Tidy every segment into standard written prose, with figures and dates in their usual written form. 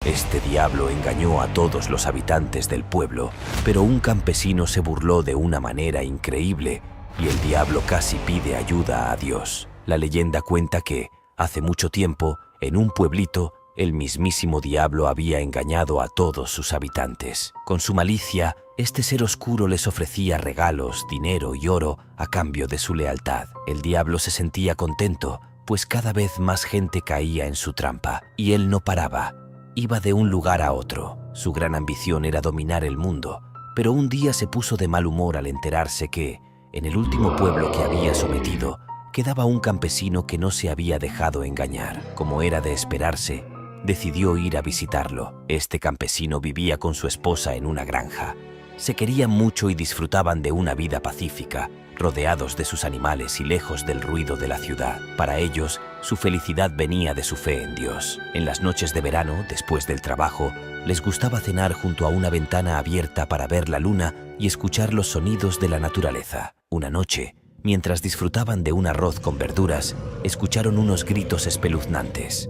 Este diablo engañó a todos los habitantes del pueblo, pero un campesino se burló de una manera increíble y el diablo casi pide ayuda a Dios. La leyenda cuenta que, hace mucho tiempo, en un pueblito, el mismísimo diablo había engañado a todos sus habitantes. Con su malicia, este ser oscuro les ofrecía regalos, dinero y oro a cambio de su lealtad. El diablo se sentía contento, pues cada vez más gente caía en su trampa, y él no paraba. Iba de un lugar a otro. Su gran ambición era dominar el mundo, pero un día se puso de mal humor al enterarse que, en el último pueblo que había sometido, quedaba un campesino que no se había dejado engañar. Como era de esperarse, decidió ir a visitarlo. Este campesino vivía con su esposa en una granja. Se querían mucho y disfrutaban de una vida pacífica, rodeados de sus animales y lejos del ruido de la ciudad. Para ellos, su felicidad venía de su fe en Dios. En las noches de verano, después del trabajo, les gustaba cenar junto a una ventana abierta para ver la luna y escuchar los sonidos de la naturaleza. Una noche, mientras disfrutaban de un arroz con verduras, escucharon unos gritos espeluznantes.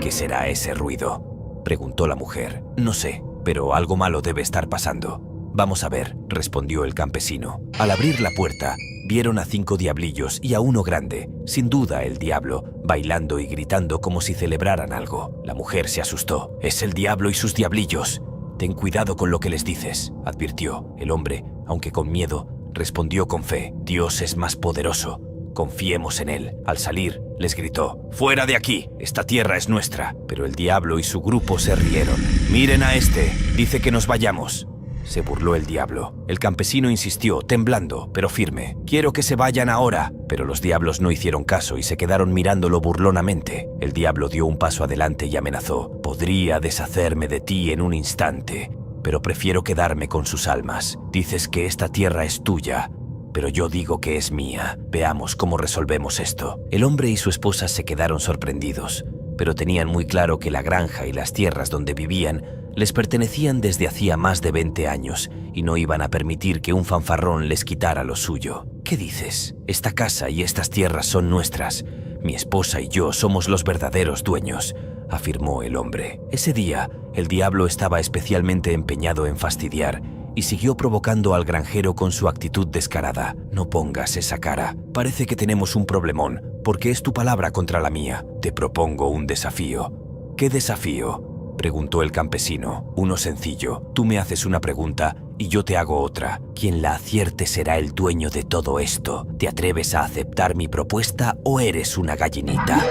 ¿Qué será ese ruido?, preguntó la mujer. No sé, pero algo malo debe estar pasando. Vamos a ver, respondió el campesino. Al abrir la puerta, vieron a 5 diablillos y a uno grande, sin duda el diablo, bailando y gritando como si celebraran algo. La mujer se asustó. Es el diablo y sus diablillos. Ten cuidado con lo que les dices, advirtió. El hombre, aunque con miedo, respondió con fe. Dios es más poderoso. Confiemos en él. Al salir, les gritó: ¡Fuera de aquí! Esta tierra es nuestra. Pero el diablo y su grupo se rieron. Miren a este, dice que nos vayamos. Se burló el diablo. El campesino insistió, temblando, pero firme. Quiero que se vayan ahora. Pero los diablos no hicieron caso y se quedaron mirándolo burlonamente. El diablo dio un paso adelante y amenazó. Podría deshacerme de ti en un instante, pero prefiero quedarme con sus almas. Dices que esta tierra es tuya, pero yo digo que es mía. Veamos cómo resolvemos esto. El hombre y su esposa se quedaron sorprendidos, pero tenían muy claro que la granja y las tierras donde vivían les pertenecían desde hacía más de 20 años y no iban a permitir que un fanfarrón les quitara lo suyo. ¿Qué dices? Esta casa y estas tierras son nuestras. Mi esposa y yo somos los verdaderos dueños, afirmó el hombre. Ese día, el diablo estaba especialmente empeñado en fastidiar y siguió provocando al granjero con su actitud descarada. No pongas esa cara. Parece que tenemos un problemón, porque es tu palabra contra la mía. Te propongo un desafío. ¿Qué desafío?, preguntó el campesino. Uno sencillo. Tú me haces una pregunta y yo te hago otra. Quien la acierte será el dueño de todo esto. ¿Te atreves a aceptar mi propuesta o eres una gallinita?,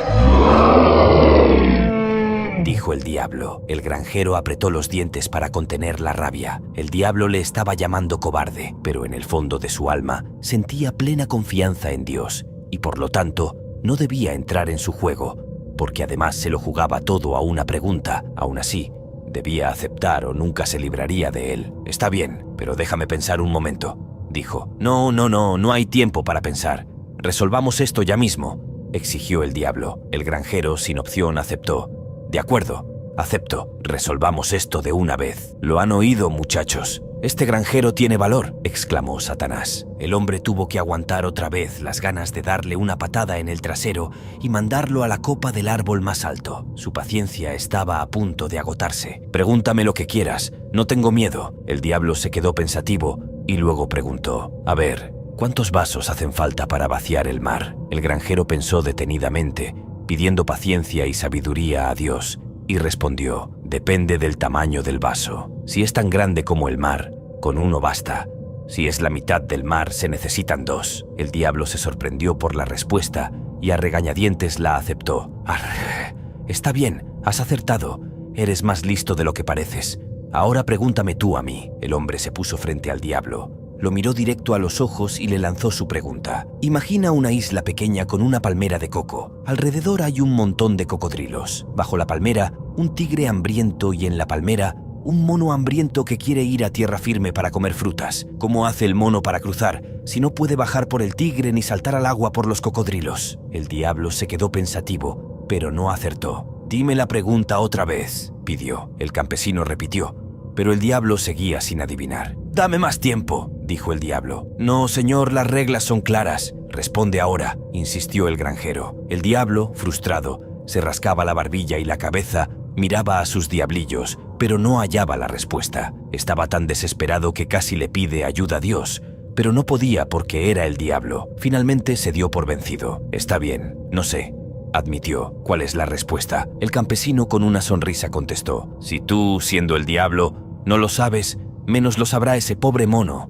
dijo el diablo. El granjero apretó los dientes para contener la rabia. El diablo le estaba llamando cobarde, pero en el fondo de su alma sentía plena confianza en Dios y por lo tanto no debía entrar en su juego, porque además se lo jugaba todo a una pregunta. Aún así, debía aceptar o nunca se libraría de él. Está bien, pero déjame pensar un momento, dijo. No hay tiempo para pensar. Resolvamos esto ya mismo, exigió el diablo. El granjero, sin opción, aceptó. De acuerdo, acepto. Resolvamos esto de una vez. ¿Lo han oído, muchachos? Este granjero tiene valor, exclamó Satanás. El hombre tuvo que aguantar otra vez las ganas de darle una patada en el trasero y mandarlo a la copa del árbol más alto. Su paciencia estaba a punto de agotarse. Pregúntame lo que quieras, no tengo miedo. El diablo se quedó pensativo y luego preguntó: a ver, ¿cuántos vasos hacen falta para vaciar el mar? El granjero pensó detenidamente, pidiendo paciencia y sabiduría a Dios, y respondió: depende del tamaño del vaso. Si es tan grande como el mar, con uno basta. Si es la mitad del mar, se necesitan 2. El diablo se sorprendió por la respuesta y a regañadientes la aceptó. Está bien, has acertado. Eres más listo de lo que pareces. Ahora pregúntame tú a mí. El hombre se puso frente al diablo. Lo miró directo a los ojos y le lanzó su pregunta. Imagina una isla pequeña con una palmera de coco. Alrededor hay un montón de cocodrilos. Bajo la palmera, un tigre hambriento y en la palmera, un mono hambriento que quiere ir a tierra firme para comer frutas. ¿Cómo hace el mono para cruzar si no puede bajar por el tigre ni saltar al agua por los cocodrilos? El diablo se quedó pensativo, pero no acertó. Dime la pregunta otra vez, pidió. El campesino repitió, pero el diablo seguía sin adivinar. Dame más tiempo, dijo el diablo. No, señor, las reglas son claras. Responde ahora, insistió el granjero. El diablo, frustrado, Se rascaba la barbilla y la cabeza, miraba a sus diablillos, pero no hallaba la respuesta. Estaba tan desesperado que casi le pide ayuda a Dios, pero no podía porque era el diablo. Finalmente se dio por vencido. Está bien, no sé, admitió. ¿Cuál es la respuesta? El campesino con una sonrisa contestó: si tú, siendo el diablo, no lo sabes, menos lo sabrá ese pobre mono.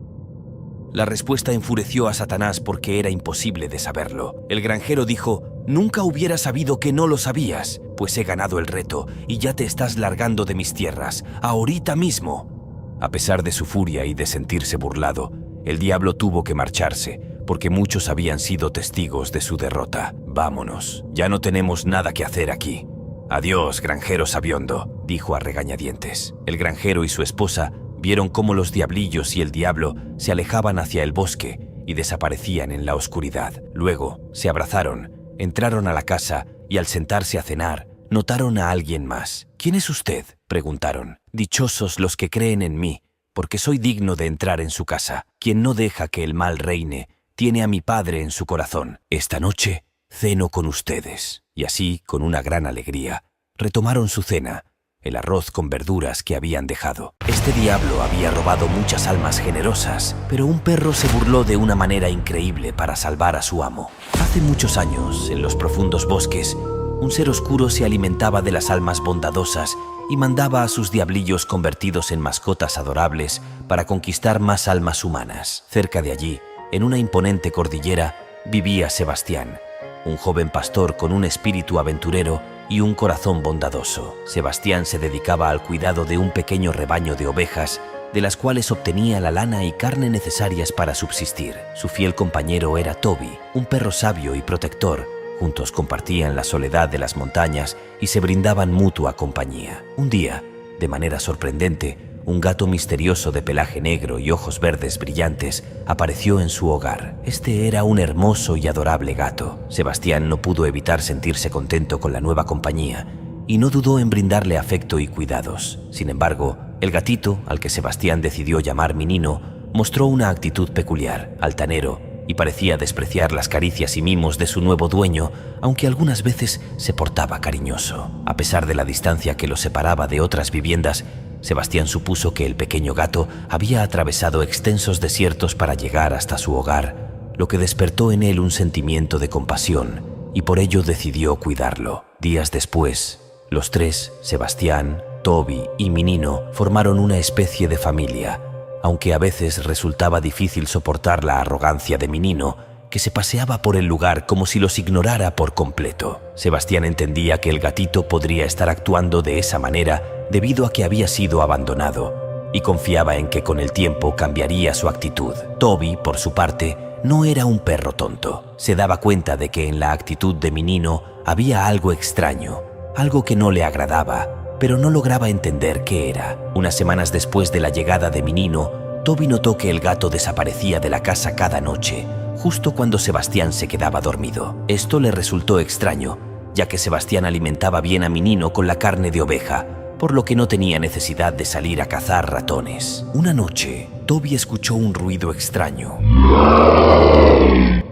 La respuesta enfureció a Satanás porque era imposible de saberlo. El granjero dijo: nunca hubiera sabido que no lo sabías, pues he ganado el reto y ya te estás largando de mis tierras, ahorita mismo. A pesar de su furia y de sentirse burlado, el diablo tuvo que marcharse, porque muchos habían sido testigos de su derrota. Vámonos, ya no tenemos nada que hacer aquí. Adiós, granjero sabiondo, dijo a regañadientes. El granjero y su esposa vieron cómo los diablillos y el diablo se alejaban hacia el bosque y desaparecían en la oscuridad. Luego se abrazaron, entraron a la casa y al sentarse a cenar, notaron a alguien más. ¿Quién es usted?, preguntaron. Dichosos los que creen en mí, porque soy digno de entrar en su casa. Quien no deja que el mal reine, tiene a mi Padre en su corazón. Esta noche ceno con ustedes. Y así, con una gran alegría, retomaron su cena, el arroz con verduras que habían dejado. Este diablo había robado muchas almas generosas, pero un perro se burló de una manera increíble para salvar a su amo. Hace muchos años, en los profundos bosques, un ser oscuro se alimentaba de las almas bondadosas y mandaba a sus diablillos convertidos en mascotas adorables para conquistar más almas humanas. Cerca de allí, en una imponente cordillera, vivía Sebastián, un joven pastor con un espíritu aventurero y un corazón bondadoso. Sebastián se dedicaba al cuidado de un pequeño rebaño de ovejas, de las cuales obtenía la lana y carne necesarias para subsistir. Su fiel compañero era Toby, un perro sabio y protector. Juntos compartían la soledad de las montañas y se brindaban mutua compañía. Un día, de manera sorprendente, un gato misterioso de pelaje negro y ojos verdes brillantes apareció en su hogar. Este era un hermoso y adorable gato. Sebastián no pudo evitar sentirse contento con la nueva compañía y no dudó en brindarle afecto y cuidados. Sin embargo, el gatito, al que Sebastián decidió llamar Minino, mostró una actitud peculiar, altanero, y parecía despreciar las caricias y mimos de su nuevo dueño, aunque algunas veces se portaba cariñoso. A pesar de la distancia que lo separaba de otras viviendas, Sebastián supuso que el pequeño gato había atravesado extensos desiertos para llegar hasta su hogar, lo que despertó en él un sentimiento de compasión, y por ello decidió cuidarlo. Días después, los tres, Sebastián, Toby y Minino, formaron una especie de familia, aunque a veces resultaba difícil soportar la arrogancia de Minino, que se paseaba por el lugar como si los ignorara por completo. Sebastián entendía que el gatito podría estar actuando de esa manera debido a que había sido abandonado, y confiaba en que con el tiempo cambiaría su actitud. Toby, por su parte, no era un perro tonto. Se daba cuenta de que en la actitud de Minino había algo extraño, algo que no le agradaba, pero no lograba entender qué era. Unas semanas después de la llegada de Minino, Toby notó que el gato desaparecía de la casa cada noche, justo cuando Sebastián se quedaba dormido. Esto le resultó extraño, ya que Sebastián alimentaba bien a Minino con la carne de oveja, por lo que no tenía necesidad de salir a cazar ratones. Una noche, Toby escuchó un ruido extraño.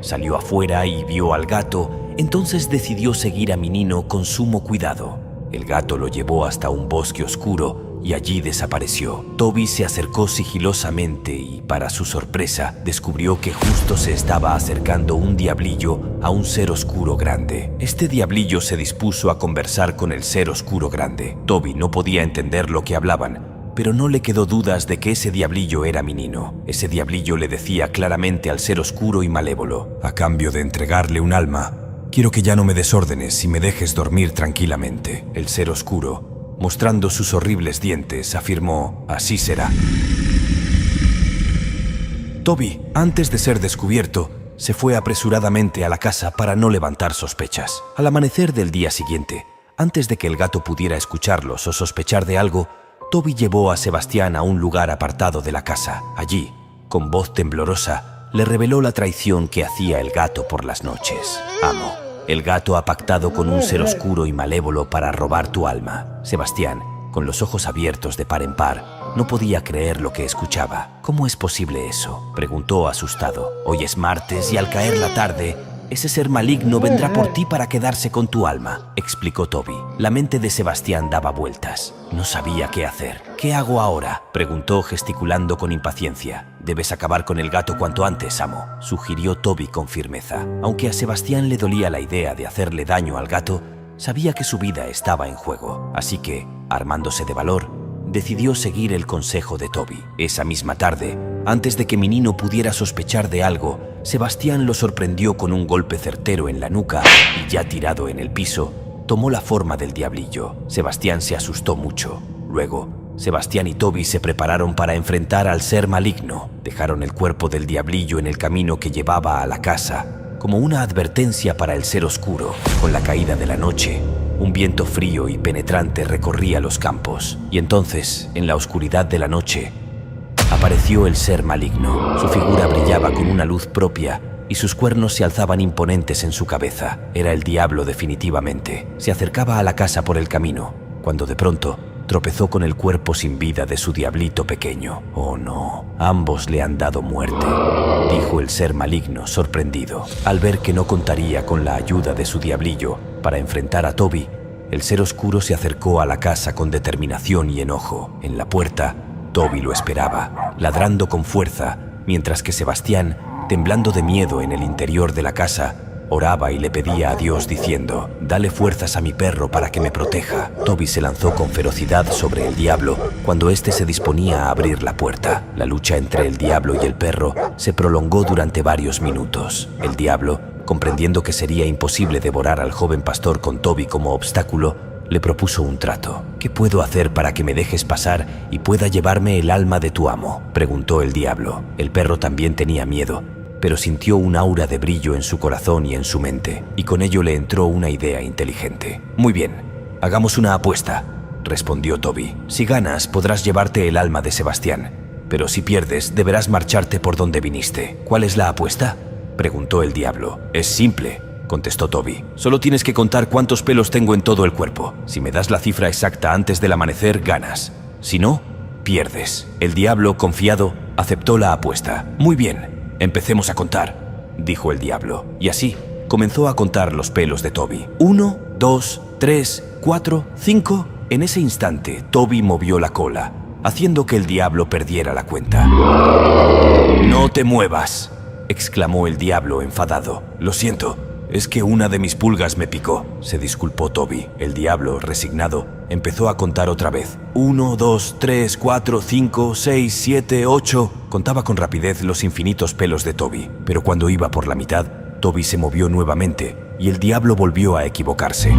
Salió afuera y vio al gato, entonces decidió seguir a Minino con sumo cuidado. El gato lo llevó hasta un bosque oscuro y allí desapareció. Toby se acercó sigilosamente y, para su sorpresa, descubrió que justo se estaba acercando un diablillo a un ser oscuro grande. Este diablillo se dispuso a conversar con el ser oscuro grande. Toby no podía entender lo que hablaban, pero no le quedó dudas de que ese diablillo era Minino. Ese diablillo le decía claramente al ser oscuro y malévolo: a cambio de entregarle un alma, quiero que ya no me des órdenes y me dejes dormir tranquilamente. El ser oscuro, mostrando sus horribles dientes, afirmó: así será. Toby, antes de ser descubierto, se fue apresuradamente a la casa para no levantar sospechas. Al amanecer del día siguiente, antes de que el gato pudiera escucharlos o sospechar de algo, Toby llevó a Sebastián a un lugar apartado de la casa. Allí, con voz temblorosa, le reveló la traición que hacía el gato por las noches. Amo, el gato ha pactado con un ser oscuro y malévolo para robar tu alma. Sebastián, con los ojos abiertos de par en par, no podía creer lo que escuchaba. ¿Cómo es posible eso?, preguntó asustado. Hoy es martes y al caer la tarde Ese ser maligno vendrá por ti para quedarse con tu alma, explicó Toby. La mente de Sebastián daba vueltas. No sabía qué hacer. ¿Qué hago ahora?, preguntó gesticulando con impaciencia. Debes acabar con el gato cuanto antes, amo, sugirió Toby con firmeza. Aunque a Sebastián le dolía la idea de hacerle daño al gato, sabía que su vida estaba en juego. Así que, armándose de valor, decidió seguir el consejo de Toby. Esa misma tarde, antes de que Minino pudiera sospechar de algo, Sebastián lo sorprendió con un golpe certero en la nuca y, ya tirado en el piso, tomó la forma del diablillo. Sebastián se asustó mucho. Luego, Sebastián y Toby se prepararon para enfrentar al ser maligno. Dejaron el cuerpo del diablillo en el camino que llevaba a la casa, como una advertencia para el ser oscuro. Con la caída de la noche, un viento frío y penetrante recorría los campos. Y entonces, en la oscuridad de la noche, apareció el ser maligno. Su figura brillaba con una luz propia y sus cuernos se alzaban imponentes en su cabeza. Era el diablo definitivamente. Se acercaba a la casa por el camino, cuando de pronto tropezó con el cuerpo sin vida de su diablito pequeño. «Oh no, ambos le han dado muerte», dijo el ser maligno, sorprendido. Al ver que no contaría con la ayuda de su diablillo para enfrentar a Toby, el ser oscuro se acercó a la casa con determinación y enojo. En la puerta, Toby lo esperaba, ladrando con fuerza, mientras que Sebastián, temblando de miedo en el interior de la casa, oraba y le pedía a Dios diciendo: «Dale fuerzas a mi perro para que me proteja». Toby se lanzó con ferocidad sobre el diablo cuando éste se disponía a abrir la puerta. La lucha entre el diablo y el perro se prolongó durante varios minutos. El diablo, comprendiendo que sería imposible devorar al joven pastor con Toby como obstáculo, le propuso un trato. «¿Qué puedo hacer para que me dejes pasar y pueda llevarme el alma de tu amo?», preguntó el diablo. El perro también tenía miedo, pero sintió un aura de brillo en su corazón y en su mente, y con ello le entró una idea inteligente. «Muy bien, hagamos una apuesta», respondió Toby. «Si ganas, podrás llevarte el alma de Sebastián, pero si pierdes, deberás marcharte por donde viniste». «¿Cuál es la apuesta?», preguntó el diablo. «Es simple», contestó Toby. «Solo tienes que contar cuántos pelos tengo en todo el cuerpo. Si me das la cifra exacta antes del amanecer, ganas. Si no, pierdes». El diablo, confiado, aceptó la apuesta. «Muy bien, empecemos a contar», dijo el diablo. Y así comenzó a contar los pelos de Toby. 1, 2, 3, 4, 5. En ese instante, Toby movió la cola, haciendo que el diablo perdiera la cuenta. «No te muevas», exclamó el diablo enfadado. «Lo siento. Es que una de mis pulgas me picó», se disculpó Toby. El diablo, resignado, empezó a contar otra vez. 1, 2, 3, 4, 5, 6, 7, 8. Contaba con rapidez los infinitos pelos de Toby, pero cuando iba por la mitad, Toby se movió nuevamente y el diablo volvió a equivocarse.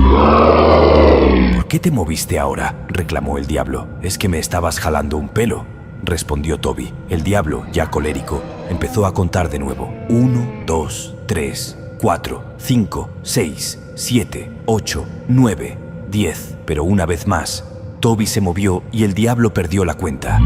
«¿Por qué te moviste ahora?», reclamó el diablo. «Es que me estabas jalando un pelo», respondió Toby. El diablo, ya colérico, empezó a contar de nuevo. 1, 2, 3, 4, 5, 6, 7, 8, 9, 10. Pero una vez más, Toby se movió y el diablo perdió la cuenta.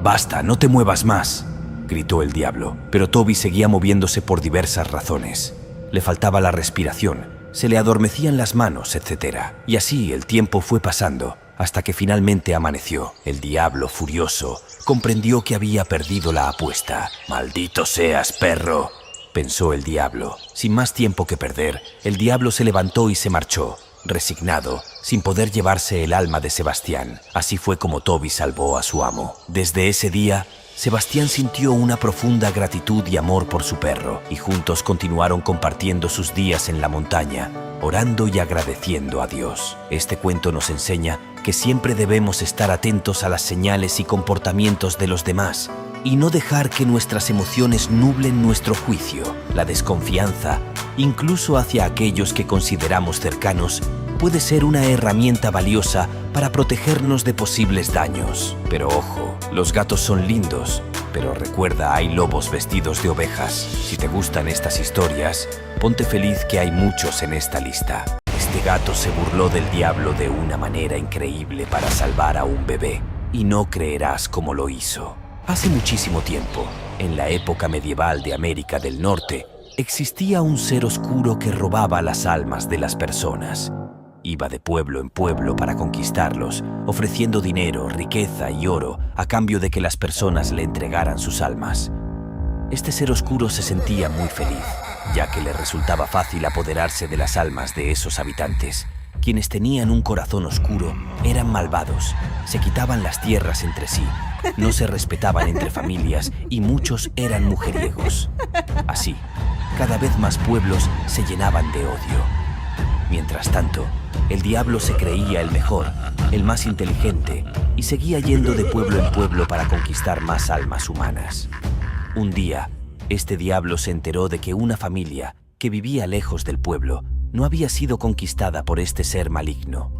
«Basta, no te muevas más», gritó el diablo. Pero Toby seguía moviéndose por diversas razones. Le faltaba la respiración, se le adormecían las manos, etc. Y así el tiempo fue pasando, hasta que finalmente amaneció. El diablo, furioso, comprendió que había perdido la apuesta. «Maldito seas, perro», pensó el diablo. Sin más tiempo que perder, el diablo se levantó y se marchó, resignado, sin poder llevarse el alma de Sebastián. Así fue como Toby salvó a su amo. Desde ese día, Sebastián sintió una profunda gratitud y amor por su perro, y juntos continuaron compartiendo sus días en la montaña, orando y agradeciendo a Dios. Este cuento nos enseña que siempre debemos estar atentos a las señales y comportamientos de los demás, y no dejar que nuestras emociones nublen nuestro juicio. La desconfianza, incluso hacia aquellos que consideramos cercanos, puede ser una herramienta valiosa para protegernos de posibles daños. Pero ojo, los gatos son lindos, pero recuerda, hay lobos vestidos de ovejas. Si te gustan estas historias, ponte feliz que hay muchos en esta lista. Este gato se burló del diablo de una manera increíble para salvar a un bebé, y no creerás cómo lo hizo. Hace muchísimo tiempo, en la época medieval de América del Norte, existía un ser oscuro que robaba las almas de las personas. Iba de pueblo en pueblo para conquistarlos, ofreciendo dinero, riqueza y oro a cambio de que las personas le entregaran sus almas. Este ser oscuro se sentía muy feliz, ya que le resultaba fácil apoderarse de las almas de esos habitantes. Quienes tenían un corazón oscuro eran malvados, se quitaban las tierras entre sí, no se respetaban entre familias y muchos eran mujeriegos. Así, cada vez más pueblos se llenaban de odio. Mientras tanto, el diablo se creía el mejor, el más inteligente, y seguía yendo de pueblo en pueblo para conquistar más almas humanas. Un día, este diablo se enteró de que una familia que vivía lejos del pueblo no había sido conquistada por este ser maligno.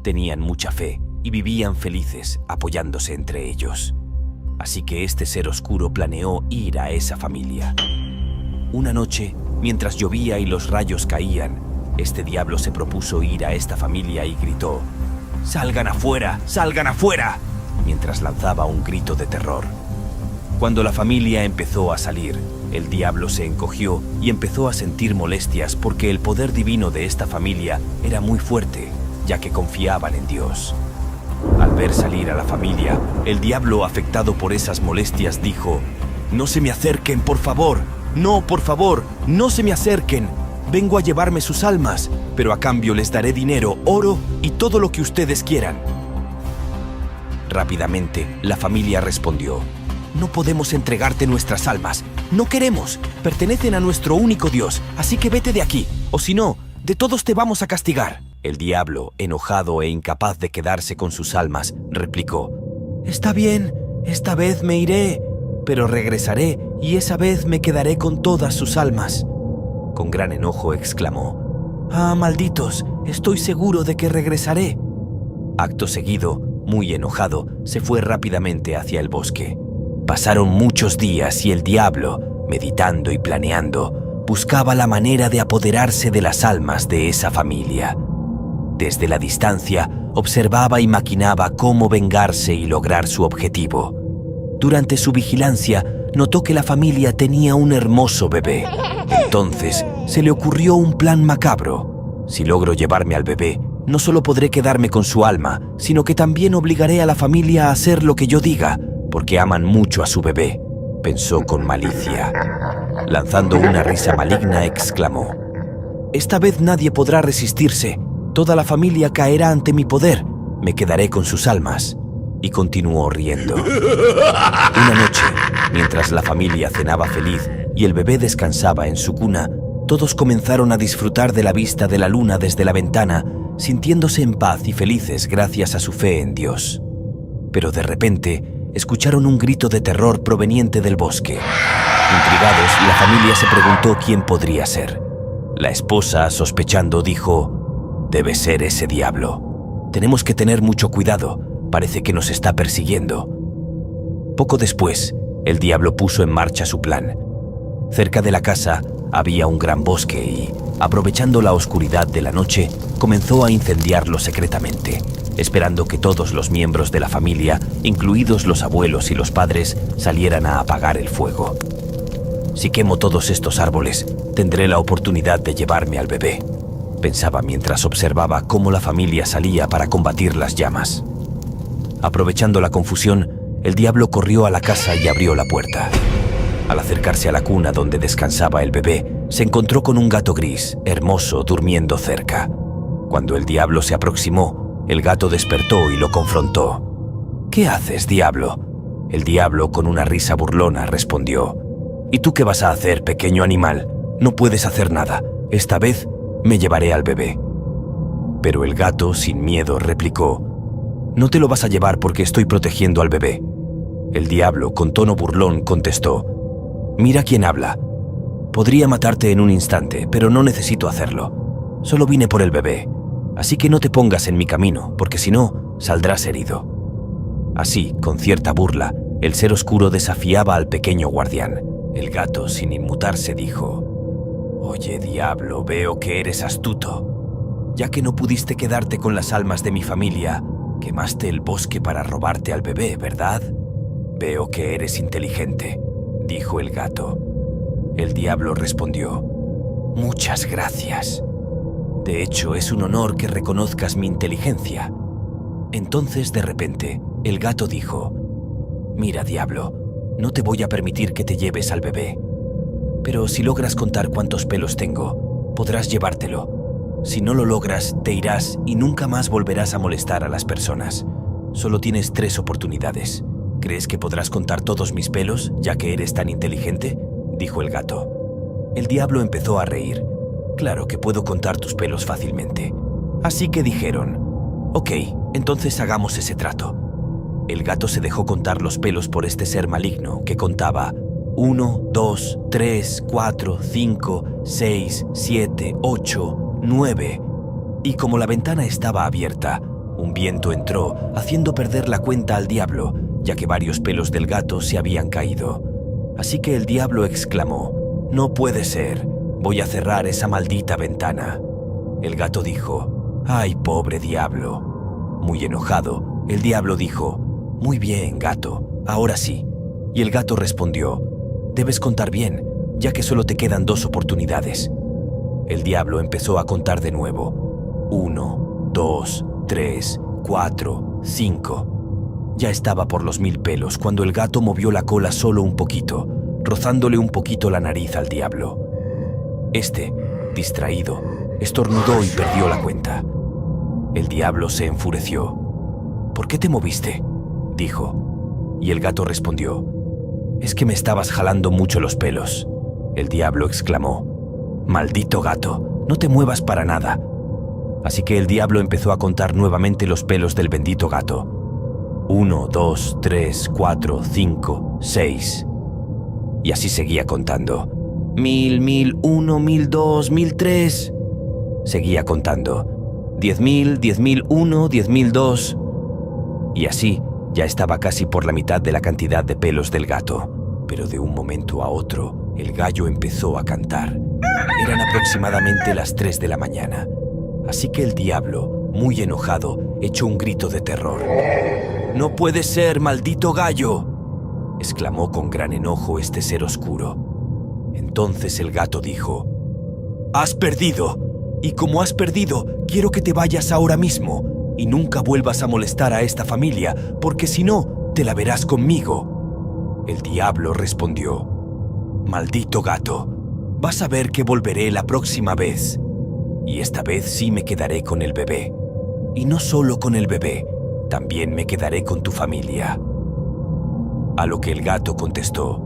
Tenían mucha fe y vivían felices apoyándose entre ellos. Así que este ser oscuro planeó ir a esa familia. Una noche, mientras llovía y los rayos caían, este diablo se propuso ir a esta familia y gritó: ¡Salgan afuera! ¡Salgan afuera!, mientras lanzaba un grito de terror. Cuando la familia empezó a salir, el diablo se encogió y empezó a sentir molestias porque el poder divino de esta familia era muy fuerte, ya que confiaban en Dios. Al ver salir a la familia, el diablo, afectado por esas molestias, dijo: «No se me acerquen, por favor. No, por favor, no se me acerquen. Vengo a llevarme sus almas, pero a cambio les daré dinero, oro y todo lo que ustedes quieran». Rápidamente, la familia respondió: «No podemos entregarte nuestras almas. No queremos. Pertenecen a nuestro único Dios, así que vete de aquí, o si no, de todos te vamos a castigar». El diablo, enojado e incapaz de quedarse con sus almas, replicó: «Está bien, esta vez me iré, pero regresaré y esa vez me quedaré con todas sus almas». Con gran enojo exclamó: «¡Ah, malditos! Estoy seguro de que regresaré». Acto seguido, muy enojado, se fue rápidamente hacia el bosque. Pasaron muchos días y el diablo, meditando y planeando, buscaba la manera de apoderarse de las almas de esa familia. Desde la distancia, observaba y maquinaba cómo vengarse y lograr su objetivo. Durante su vigilancia, notó que la familia tenía un hermoso bebé. Entonces, se le ocurrió un plan macabro. Si logro llevarme al bebé, no solo podré quedarme con su alma, sino que también obligaré a la familia a hacer lo que yo diga, porque aman mucho a su bebé, pensó con malicia. Lanzando una risa maligna, exclamó: «Esta vez nadie podrá resistirse. Toda la familia caerá ante mi poder. Me quedaré con sus almas». Y continuó riendo. Una noche, mientras la familia cenaba feliz y el bebé descansaba en su cuna, todos comenzaron a disfrutar de la vista de la luna desde la ventana, sintiéndose en paz y felices gracias a su fe en Dios. Pero de repente, escucharon un grito de terror proveniente del bosque. Intrigados, la familia se preguntó quién podría ser. La esposa, sospechando, dijo: «Debe ser ese diablo. Tenemos que tener mucho cuidado. Parece que nos está persiguiendo». Poco después, el diablo puso en marcha su plan. Cerca de la casa había un gran bosque y, aprovechando la oscuridad de la noche, comenzó a incendiarlo secretamente, esperando que todos los miembros de la familia, incluidos los abuelos y los padres, salieran a apagar el fuego. «Si quemo todos estos árboles, tendré la oportunidad de llevarme al bebé», pensaba mientras observaba cómo la familia salía para combatir las llamas. Aprovechando la confusión, el diablo corrió a la casa y abrió la puerta. Al acercarse a la cuna donde descansaba el bebé, se encontró con un gato gris, hermoso, durmiendo cerca. Cuando el diablo se aproximó, el gato despertó y lo confrontó. «¿Qué haces, diablo?». El diablo, con una risa burlona, respondió: «¿Y tú qué vas a hacer, pequeño animal? No puedes hacer nada. Esta vez me llevaré al bebé». Pero el gato, sin miedo, replicó: «No te lo vas a llevar porque estoy protegiendo al bebé». El diablo, con tono burlón, contestó: «Mira quién habla. Podría matarte en un instante, pero no necesito hacerlo. Solo vine por el bebé. Así que no te pongas en mi camino, porque si no, saldrás herido». Así, con cierta burla, el ser oscuro desafiaba al pequeño guardián. El gato, sin inmutarse, dijo: «Oye, diablo, veo que eres astuto. Ya que no pudiste quedarte con las almas de mi familia, quemaste el bosque para robarte al bebé, ¿verdad? Veo que eres inteligente», dijo el gato. El diablo respondió: «Muchas gracias. De hecho, es un honor que reconozcas mi inteligencia». Entonces, de repente, el gato dijo: «Mira, diablo, no te voy a permitir que te lleves al bebé. Pero si logras contar cuántos pelos tengo, podrás llevártelo. Si no lo logras, te irás y nunca más volverás a molestar a las personas. Solo tienes 3 oportunidades. ¿Crees que podrás contar todos mis pelos, ya que eres tan inteligente?, dijo el gato. El diablo empezó a reír. Claro que puedo contar tus pelos fácilmente. Así que dijeron, ok, entonces hagamos ese trato. El gato se dejó contar los pelos por este ser maligno que contaba 1, 2, 3, 4, 5, 6, 7, 8, 9. Y como la ventana estaba abierta, un viento entró, haciendo perder la cuenta al diablo, ya que varios pelos del gato se habían caído. Así que el diablo exclamó, no puede ser, voy a cerrar esa maldita ventana. El gato dijo, ay, pobre diablo. Muy enojado, el diablo dijo, muy bien, gato, ahora sí. Y el gato respondió, debes contar bien, ya que solo te quedan 2 oportunidades. El diablo empezó a contar de nuevo. 1, 2, 3, 4, 5. Ya estaba por los 1000 pelos cuando el gato movió la cola solo un poquito, rozándole un poquito la nariz al diablo. Este, distraído, estornudó y perdió la cuenta. El diablo se enfureció. ¿Por qué te moviste?, dijo. Y el gato respondió, es que me estabas jalando mucho los pelos. El diablo exclamó, maldito gato, no te muevas para nada. Así que el diablo empezó a contar nuevamente los pelos del bendito gato. 1, 2, 3, 4, 5, 6. Y así seguía contando. 1000, 1001, 1002, 1003. Seguía contando. 10.000, 10.001, 10.002. Y así ya estaba casi por la mitad de la cantidad de pelos del gato. Pero de un momento a otro, el gallo empezó a cantar. Eran aproximadamente las 3 de la mañana. Así que el diablo, muy enojado, echó un grito de terror. «¡No puede ser, maldito gallo!», exclamó con gran enojo este ser oscuro. Entonces el gato dijo, «¡Has perdido! Y como has perdido, quiero que te vayas ahora mismo y nunca vuelvas a molestar a esta familia, porque si no, te la verás conmigo». El diablo respondió, «Maldito gato, vas a ver que volveré la próxima vez. Y esta vez sí me quedaré con el bebé. Y no solo con el bebé, también me quedaré con tu familia». A lo que el gato contestó,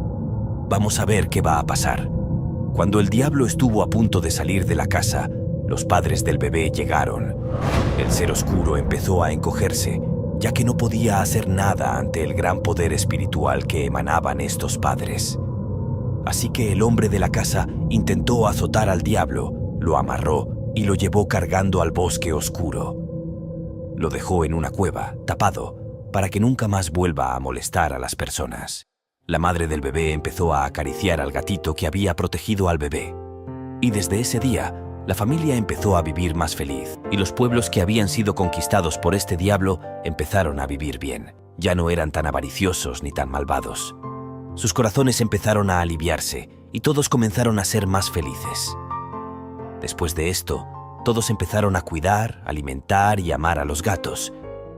«Vamos a ver qué va a pasar». Cuando el diablo estuvo a punto de salir de la casa, los padres del bebé llegaron. El ser oscuro empezó a encogerse, ya que no podía hacer nada ante el gran poder espiritual que emanaban estos padres. Así que el hombre de la casa intentó azotar al diablo, lo amarró y lo llevó cargando al bosque oscuro. Lo dejó en una cueva, tapado, para que nunca más vuelva a molestar a las personas. La madre del bebé empezó a acariciar al gatito que había protegido al bebé. Y desde ese día, la familia empezó a vivir más feliz, y los pueblos que habían sido conquistados por este diablo empezaron a vivir bien. Ya no eran tan avariciosos ni tan malvados. Sus corazones empezaron a aliviarse, y todos comenzaron a ser más felices. Después de esto, todos empezaron a cuidar, alimentar y amar a los gatos,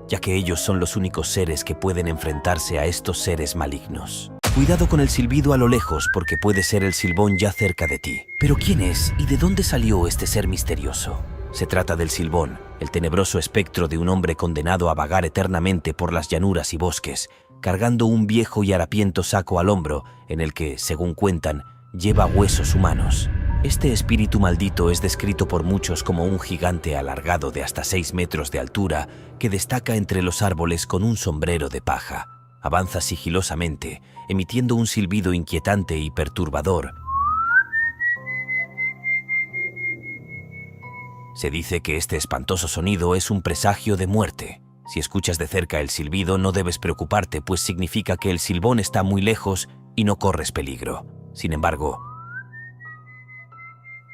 ya que ellos son los únicos seres que pueden enfrentarse a estos seres malignos. Cuidado con el silbido a lo lejos, porque puede ser el silbón ya cerca de ti. ¿Pero quién es y de dónde salió este ser misterioso? Se trata del silbón, el tenebroso espectro de un hombre condenado a vagar eternamente por las llanuras y bosques, cargando un viejo y harapiento saco al hombro en el que, según cuentan, lleva huesos humanos. Este espíritu maldito es descrito por muchos como un gigante alargado de hasta 6 metros de altura que destaca entre los árboles con un sombrero de paja. Avanza sigilosamente, emitiendo un silbido inquietante y perturbador. Se dice que este espantoso sonido es un presagio de muerte. Si escuchas de cerca el silbido, no debes preocuparte, pues significa que el silbón está muy lejos y no corres peligro. Sin embargo,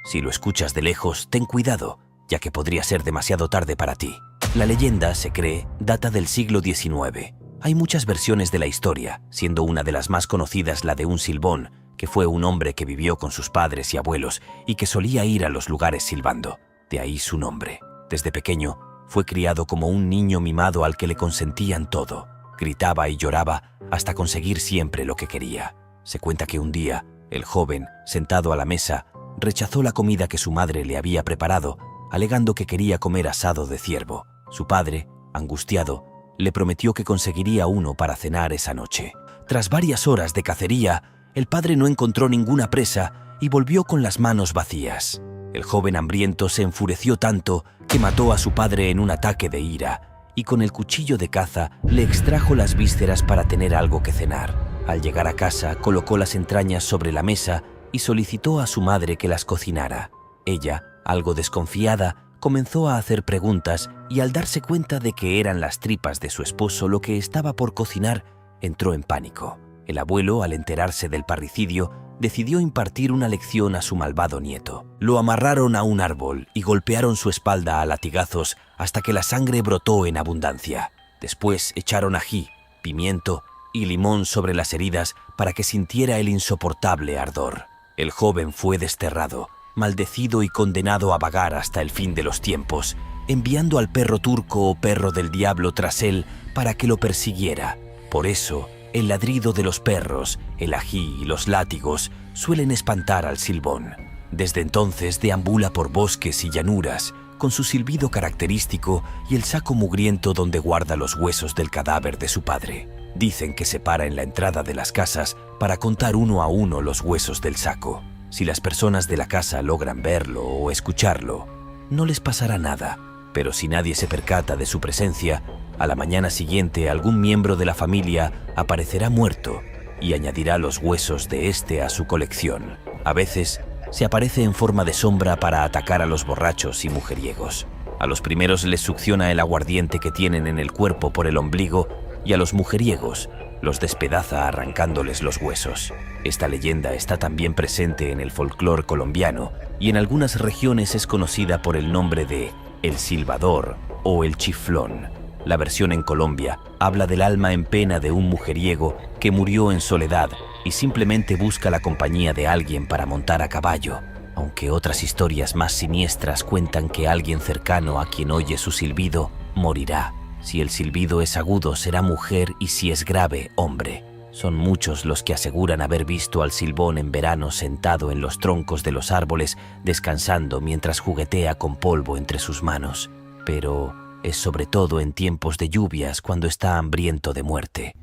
si lo escuchas de lejos, ten cuidado, ya que podría ser demasiado tarde para ti. La leyenda, se cree, data del siglo XIX. Hay muchas versiones de la historia, siendo una de las más conocidas la de un silbón, que fue un hombre que vivió con sus padres y abuelos y que solía ir a los lugares silbando. De ahí su nombre. Desde pequeño, fue criado como un niño mimado al que le consentían todo. Gritaba y lloraba hasta conseguir siempre lo que quería. Se cuenta que un día, el joven, sentado a la mesa, rechazó la comida que su madre le había preparado, alegando que quería comer asado de ciervo. Su padre, angustiado, le prometió que conseguiría uno para cenar esa noche. Tras varias horas de cacería, el padre no encontró ninguna presa y volvió con las manos vacías. El joven hambriento se enfureció tanto que mató a su padre en un ataque de ira y con el cuchillo de caza le extrajo las vísceras para tener algo que cenar. Al llegar a casa, colocó las entrañas sobre la mesa y solicitó a su madre que las cocinara. Ella, algo desconfiada, comenzó a hacer preguntas y al darse cuenta de que eran las tripas de su esposo lo que estaba por cocinar, entró en pánico. El abuelo, al enterarse del parricidio, decidió impartir una lección a su malvado nieto. Lo amarraron a un árbol y golpearon su espalda a latigazos hasta que la sangre brotó en abundancia. Después echaron ají, pimiento y limón sobre las heridas para que sintiera el insoportable ardor. El joven fue desterrado, maldecido y condenado a vagar hasta el fin de los tiempos, enviando al perro turco o perro del diablo tras él para que lo persiguiera. Por eso, el ladrido de los perros, el ají y los látigos suelen espantar al silbón. Desde entonces deambula por bosques y llanuras, con su silbido característico y el saco mugriento donde guarda los huesos del cadáver de su padre. Dicen que se para en la entrada de las casas para contar uno a uno los huesos del saco. Si las personas de la casa logran verlo o escucharlo, no les pasará nada. Pero si nadie se percata de su presencia, a la mañana siguiente algún miembro de la familia aparecerá muerto y añadirá los huesos de este a su colección. A veces se aparece en forma de sombra para atacar a los borrachos y mujeriegos. A los primeros les succiona el aguardiente que tienen en el cuerpo por el ombligo y a los mujeriegos los despedaza arrancándoles los huesos. Esta leyenda está también presente en el folclore colombiano y en algunas regiones es conocida por el nombre de el silbador o el chiflón. La versión en Colombia habla del alma en pena de un mujeriego que murió en soledad y simplemente busca la compañía de alguien para montar a caballo, aunque otras historias más siniestras cuentan que alguien cercano a quien oye su silbido morirá. Si el silbido es agudo será mujer y si es grave, hombre. Son muchos los que aseguran haber visto al silbón en verano sentado en los troncos de los árboles descansando mientras juguetea con polvo entre sus manos. Pero es sobre todo en tiempos de lluvias cuando está hambriento de muerte.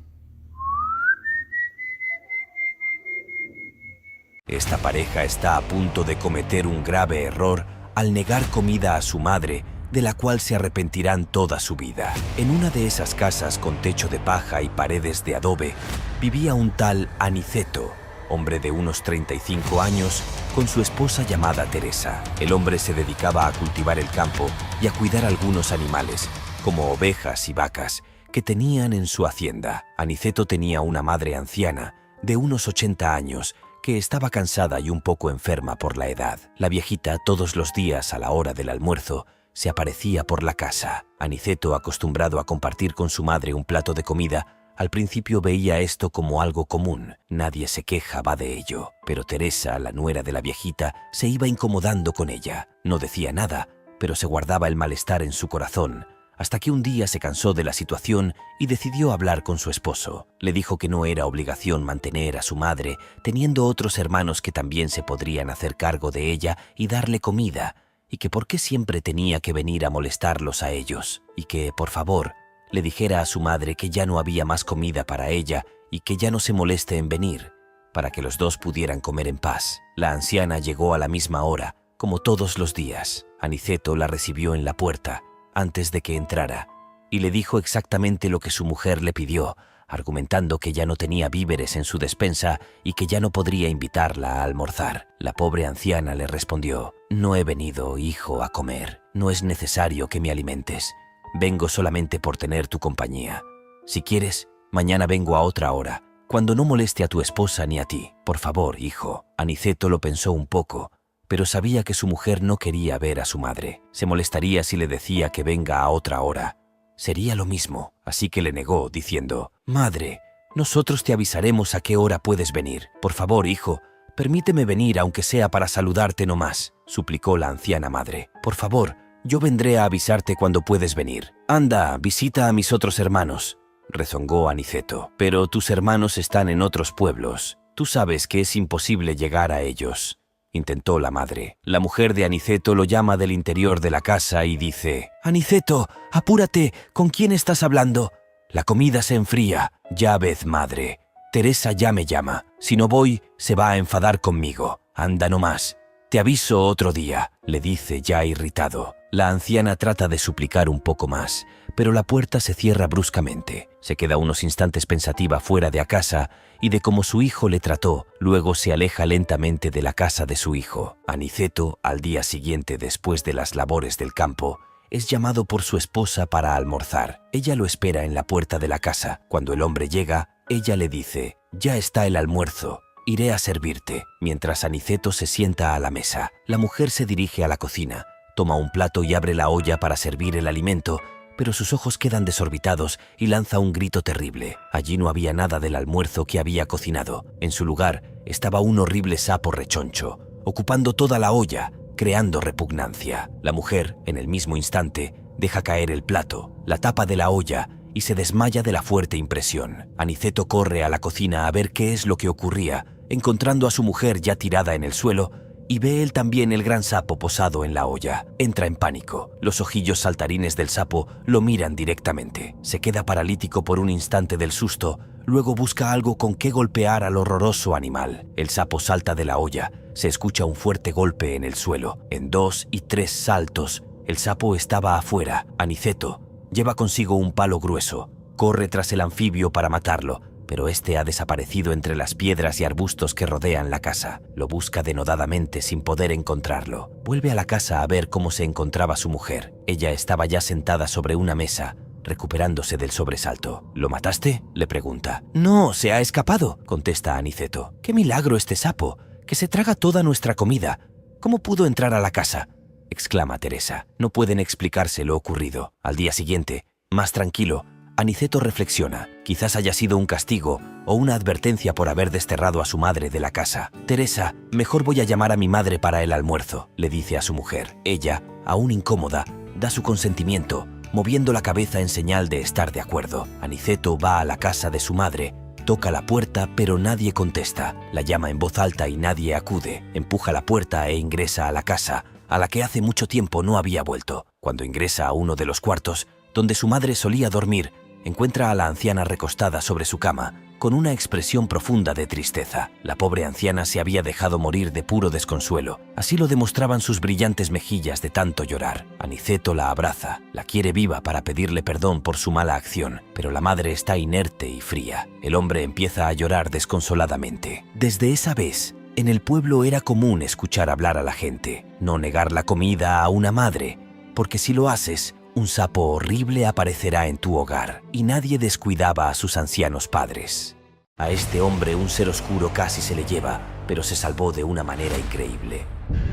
Esta pareja está a punto de cometer un grave error al negar comida a su madre, de la cual se arrepentirán toda su vida. En una de esas casas con techo de paja y paredes de adobe, vivía un tal Aniceto, hombre de unos 35 años, con su esposa llamada Teresa. El hombre se dedicaba a cultivar el campo y a cuidar algunos animales, como ovejas y vacas, que tenían en su hacienda. Aniceto tenía una madre anciana, de unos 80 años, que estaba cansada y un poco enferma por la edad. La viejita, todos los días a la hora del almuerzo, se aparecía por la casa. Aniceto, acostumbrado a compartir con su madre un plato de comida, al principio veía esto como algo común. Nadie se quejaba de ello. Pero Teresa, la nuera de la viejita, se iba incomodando con ella. No decía nada, pero se guardaba el malestar en su corazón, hasta que un día se cansó de la situación y decidió hablar con su esposo. Le dijo que no era obligación mantener a su madre, teniendo otros hermanos que también se podrían hacer cargo de ella y darle comida, y que por qué siempre tenía que venir a molestarlos a ellos, y que, por favor, le dijera a su madre que ya no había más comida para ella y que ya no se moleste en venir, para que los dos pudieran comer en paz. La anciana llegó a la misma hora, como todos los días. Aniceto la recibió en la puerta, antes de que entrara, y le dijo exactamente lo que su mujer le pidió, argumentando que ya no tenía víveres en su despensa y que ya no podría invitarla a almorzar. La pobre anciana le respondió: «No he venido, hijo, a comer. No es necesario que me alimentes. Vengo solamente por tener tu compañía. Si quieres, mañana vengo a otra hora, cuando no moleste a tu esposa ni a ti. Por favor, hijo». Aniceto lo pensó un poco, pero sabía que su mujer no quería ver a su madre. Se molestaría si le decía que venga a otra hora. Sería lo mismo, así que le negó, diciendo: «Madre, nosotros te avisaremos a qué hora puedes venir. Por favor, hijo, permíteme venir aunque sea para saludarte nomás», suplicó la anciana madre. «Por favor, yo vendré a avisarte cuando puedes venir. Anda, visita a mis otros hermanos. rezongó Aniceto. Pero tus hermanos están en otros pueblos. Tú sabes que es imposible llegar a ellos. Intentó la madre. La mujer de Aniceto lo llama del interior de la casa y dice: «Aniceto, apúrate, ¿con quién estás hablando? La comida se enfría». «Ya ves, madre. Teresa ya me llama. Si no voy, se va a enfadar conmigo. Anda nomás. Te aviso otro día», le dice ya irritado. La anciana trata de suplicar un poco más, pero la puerta se cierra bruscamente. Se queda unos instantes pensativa fuera de la casa y de cómo su hijo le trató, luego se aleja lentamente de la casa de su hijo. Aniceto, al día siguiente después de las labores del campo, es llamado por su esposa para almorzar. Ella lo espera en la puerta de la casa. Cuando el hombre llega, ella le dice: «Ya está el almuerzo. Iré a servirte». Mientras Aniceto se sienta a la mesa, la mujer se dirige a la cocina, toma un plato y abre la olla para servir el alimento, pero sus ojos quedan desorbitados y lanza un grito terrible. Allí no había nada del almuerzo que había cocinado. En su lugar estaba un horrible sapo rechoncho, ocupando toda la olla, creando repugnancia. La mujer, en el mismo instante, deja caer el plato, la tapa de la olla y se desmaya de la fuerte impresión. Aniceto corre a la cocina a ver qué es lo que ocurría, encontrando a su mujer ya tirada en el suelo, y ve él también el gran sapo posado en la olla. Entra en pánico. Los ojillos saltarines del sapo lo miran directamente. Se queda paralítico por un instante del susto, luego busca algo con que golpear al horroroso animal. El sapo salta de la olla, se escucha un fuerte golpe en el suelo. En 2 y 3 saltos, el sapo estaba afuera. Aniceto lleva consigo un palo grueso. Corre tras el anfibio para matarlo, pero este ha desaparecido entre las piedras y arbustos que rodean la casa. Lo busca denodadamente sin poder encontrarlo. Vuelve a la casa a ver cómo se encontraba su mujer. Ella estaba ya sentada sobre una mesa, recuperándose del sobresalto. «¿Lo mataste?», le pregunta. «No, se ha escapado», contesta Aniceto. «¡Qué milagro este sapo, que se traga toda nuestra comida! ¿Cómo pudo entrar a la casa?», exclama Teresa. No pueden explicarse lo ocurrido. Al día siguiente, más tranquilo, Aniceto reflexiona. Quizás haya sido un castigo o una advertencia por haber desterrado a su madre de la casa. «Teresa, mejor voy a llamar a mi madre para el almuerzo», le dice a su mujer. Ella, aún incómoda, da su consentimiento, moviendo la cabeza en señal de estar de acuerdo. Aniceto va a la casa de su madre, toca la puerta, pero nadie contesta. La llama en voz alta y nadie acude. Empuja la puerta e ingresa a la casa, a la que hace mucho tiempo no había vuelto. Cuando ingresa a uno de los cuartos, donde su madre solía dormir, encuentra a la anciana recostada sobre su cama, con una expresión profunda de tristeza. La pobre anciana se había dejado morir de puro desconsuelo. Así lo demostraban sus brillantes mejillas de tanto llorar. Aniceto la abraza, la quiere viva para pedirle perdón por su mala acción, pero la madre está inerte y fría. El hombre empieza a llorar desconsoladamente. Desde esa vez, en el pueblo era común escuchar hablar a la gente: no negar la comida a una madre, porque si lo haces, un sapo horrible aparecerá en tu hogar. Y nadie descuidaba a sus ancianos padres. A este hombre un ser oscuro casi se le lleva, pero se salvó de una manera increíble.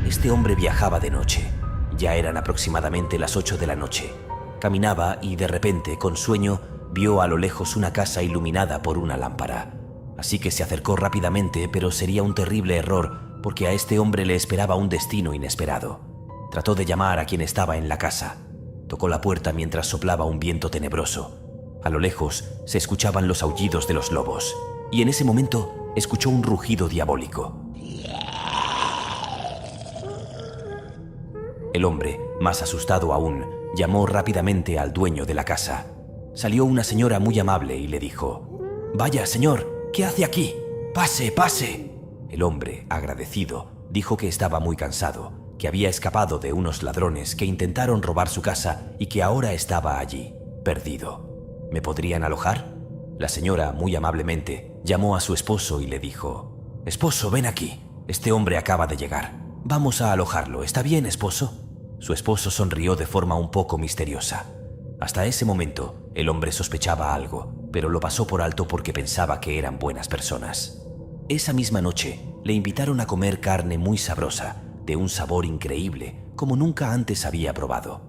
Este hombre viajaba de noche. Ya eran aproximadamente las 8 de la noche. Caminaba y de repente, con sueño, vio a lo lejos una casa iluminada por una lámpara. Así que se acercó rápidamente, pero sería un terrible error, porque a este hombre le esperaba un destino inesperado. Trató de llamar a quien estaba en la casa. Tocó la puerta mientras soplaba un viento tenebroso. A lo lejos se escuchaban los aullidos de los lobos, y en ese momento escuchó un rugido diabólico. El hombre, más asustado aún, llamó rápidamente al dueño de la casa. Salió una señora muy amable y le dijo: «Vaya, señor, ¿qué hace aquí? Pase, pase». El hombre, agradecido, dijo que estaba muy cansado, que había escapado de unos ladrones que intentaron robar su casa y que ahora estaba allí, perdido. ¿Me podrían alojar?». La señora, muy amablemente, llamó a su esposo y le dijo: «Esposo, ven aquí. Este hombre acaba de llegar. Vamos a alojarlo. ¿Está bien, esposo?». Su esposo sonrió de forma un poco misteriosa. Hasta ese momento, el hombre sospechaba algo, pero lo pasó por alto porque pensaba que eran buenas personas. Esa misma noche, le invitaron a comer carne muy sabrosa, de un sabor increíble, como nunca antes había probado.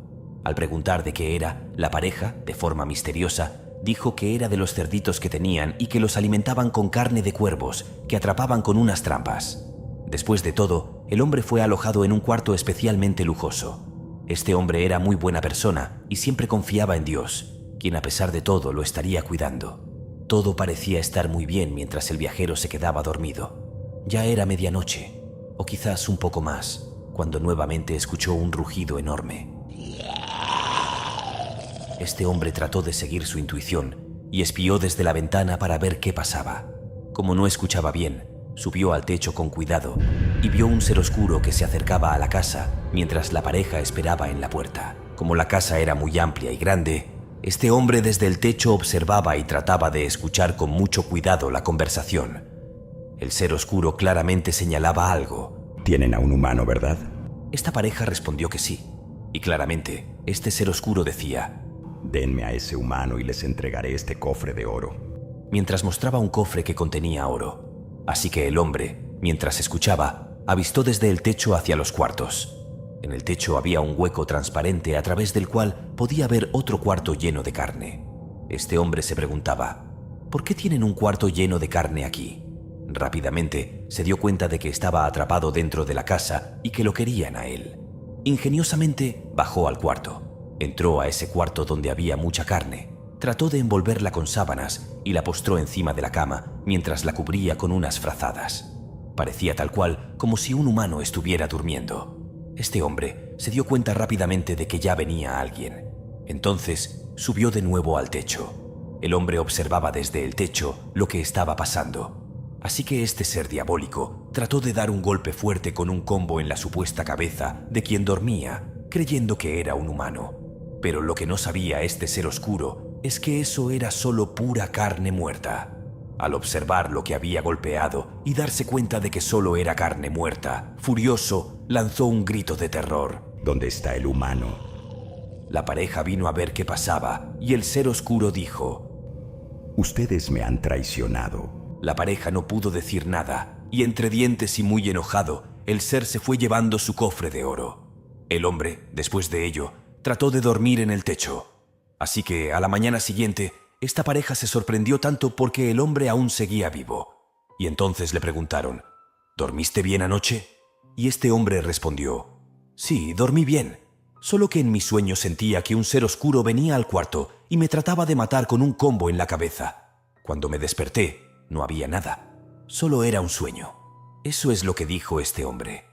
Al preguntar de qué era, la pareja, de forma misteriosa, dijo que era de los cerditos que tenían y que los alimentaban con carne de cuervos que atrapaban con unas trampas. Después de todo, el hombre fue alojado en un cuarto especialmente lujoso. Este hombre era muy buena persona y siempre confiaba en Dios. quien a pesar de todo lo estaría cuidando. Todo parecía estar muy bien mientras el viajero se quedaba dormido. Ya era medianoche, o quizás un poco más, cuando nuevamente escuchó un rugido enorme. Este hombre trató de seguir su intuición y espió desde la ventana para ver qué pasaba. Como no escuchaba bien, subió al techo con cuidado y vio un ser oscuro que se acercaba a la casa mientras la pareja esperaba en la puerta. Como la casa era muy amplia y grande, este hombre desde el techo observaba y trataba de escuchar con mucho cuidado la conversación. El ser oscuro claramente señalaba algo. Tienen a un humano, ¿verdad? Esta pareja respondió que sí, y claramente este ser oscuro decía: denme a ese humano y les entregaré este cofre de oro. Mientras mostraba un cofre que contenía oro. Así que el hombre, mientras escuchaba, avistó desde el techo hacia los cuartos. En el techo había un hueco transparente a través del cual podía ver otro cuarto lleno de carne. Este hombre se preguntaba: ¿por qué tienen un cuarto lleno de carne aquí? Rápidamente se dio cuenta de que estaba atrapado dentro de la casa y que lo querían a él. Ingeniosamente bajó al cuarto. Entró a ese cuarto donde había mucha carne. Trató de envolverla con sábanas y la postró encima de la cama mientras la cubría con unas frazadas. Parecía tal cual como si un humano estuviera durmiendo. Este hombre se dio cuenta rápidamente de que ya venía alguien. Entonces subió de nuevo al techo. El hombre observaba desde el techo lo que estaba pasando. Así que este ser diabólico trató de dar un golpe fuerte con un combo en la supuesta cabeza de quien dormía, creyendo que era un humano. Pero lo que no sabía este ser oscuro es que eso era solo pura carne muerta. Al observar lo que había golpeado y darse cuenta de que solo era carne muerta, furioso, lanzó un grito de terror. ¿Dónde está el humano? La pareja vino a ver qué pasaba y el ser oscuro dijo: ustedes me han traicionado. La pareja no pudo decir nada y entre dientes y muy enojado, el ser se fue llevando su cofre de oro. El hombre, después de ello, trató de dormir en el techo. Así que a la mañana siguiente, esta pareja se sorprendió tanto porque el hombre aún seguía vivo. Y entonces le preguntaron: ¿dormiste bien anoche? Y este hombre respondió: sí, dormí bien. Solo que en mi sueño sentía que un ser oscuro venía al cuarto y me trataba de matar con un combo en la cabeza. Cuando me desperté, no había nada. Solo era un sueño. Eso es lo que dijo este hombre.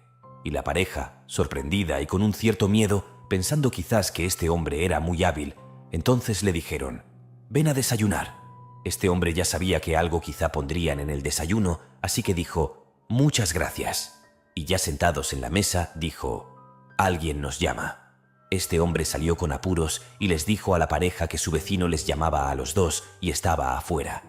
Y la pareja, sorprendida y con un cierto miedo, pensando quizás que este hombre era muy hábil, entonces le dijeron: ven a desayunar. Este hombre ya sabía que algo quizá pondrían en el desayuno, así que dijo: muchas gracias. Y ya sentados en la mesa, dijo: alguien nos llama. Este hombre salió con apuros y les dijo a la pareja que su vecino les llamaba a los dos y estaba afuera.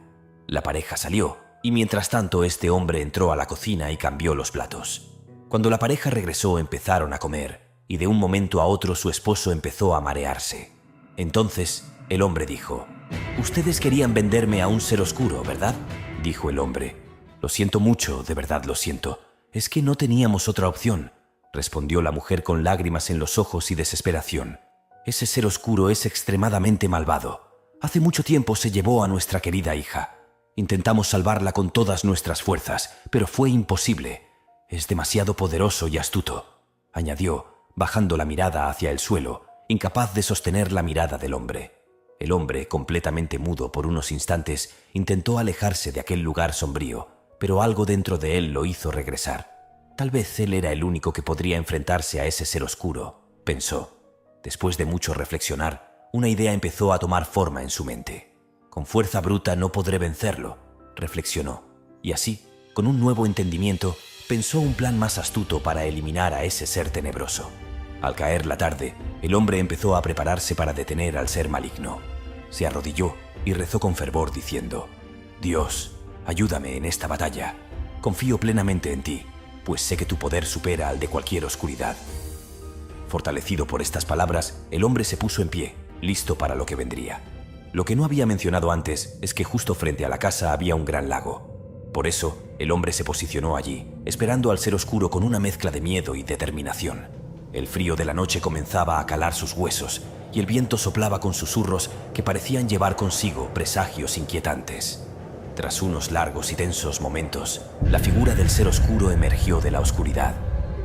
La pareja salió y mientras tanto este hombre entró a la cocina y cambió los platos. Cuando la pareja regresó empezaron a comer y de un momento a otro su esposo empezó a marearse. Entonces el hombre dijo: ustedes querían venderme a un ser oscuro, ¿verdad? Dijo el hombre. Lo siento mucho, de verdad lo siento. Es que no teníamos otra opción, respondió la mujer con lágrimas en los ojos y desesperación. Ese ser oscuro es extremadamente malvado. Hace mucho tiempo se llevó a nuestra querida hija. Intentamos salvarla con todas nuestras fuerzas, pero fue imposible. Es demasiado poderoso y astuto, añadió, bajando la mirada hacia el suelo, incapaz de sostener la mirada del hombre. El hombre, completamente mudo por unos instantes, intentó alejarse de aquel lugar sombrío, pero algo dentro de él lo hizo regresar. Tal vez él era el único que podría enfrentarse a ese ser oscuro, pensó. Después de mucho reflexionar, una idea empezó a tomar forma en su mente. Con fuerza bruta no podré vencerlo, reflexionó, y así, con un nuevo entendimiento, pensó un plan más astuto para eliminar a ese ser tenebroso. Al caer la tarde, el hombre empezó a prepararse para detener al ser maligno. Se arrodilló y rezó con fervor diciendo: Dios, ayúdame en esta batalla. Confío plenamente en ti, pues sé que tu poder supera al de cualquier oscuridad. Fortalecido por estas palabras, el hombre se puso en pie, listo para lo que vendría. Lo que no había mencionado antes es que justo frente a la casa había un gran lago. Por eso, el hombre se posicionó allí, esperando al ser oscuro con una mezcla de miedo y determinación. El frío de la noche comenzaba a calar sus huesos y el viento soplaba con susurros que parecían llevar consigo presagios inquietantes. Tras unos largos y tensos momentos, la figura del ser oscuro emergió de la oscuridad.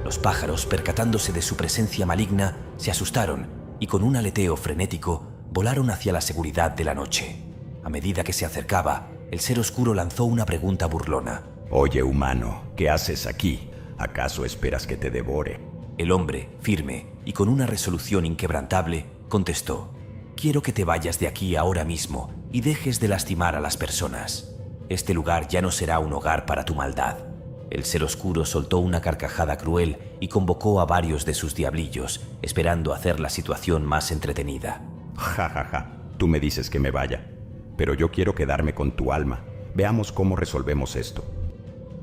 Los pájaros, percatándose de su presencia maligna, se asustaron y con un aleteo frenético volaron hacia la seguridad de la noche. A medida que se acercaba, el ser oscuro lanzó una pregunta burlona. Oye, humano, ¿qué haces aquí? ¿Acaso esperas que te devore? El hombre, firme y con una resolución inquebrantable, contestó: quiero que te vayas de aquí ahora mismo y dejes de lastimar a las personas. Este lugar ya no será un hogar para tu maldad. El ser oscuro soltó una carcajada cruel y convocó a varios de sus diablillos, esperando hacer la situación más entretenida. Ja, ja, ja. Tú me dices que me vaya, pero yo quiero quedarme con tu alma. Veamos cómo resolvemos esto.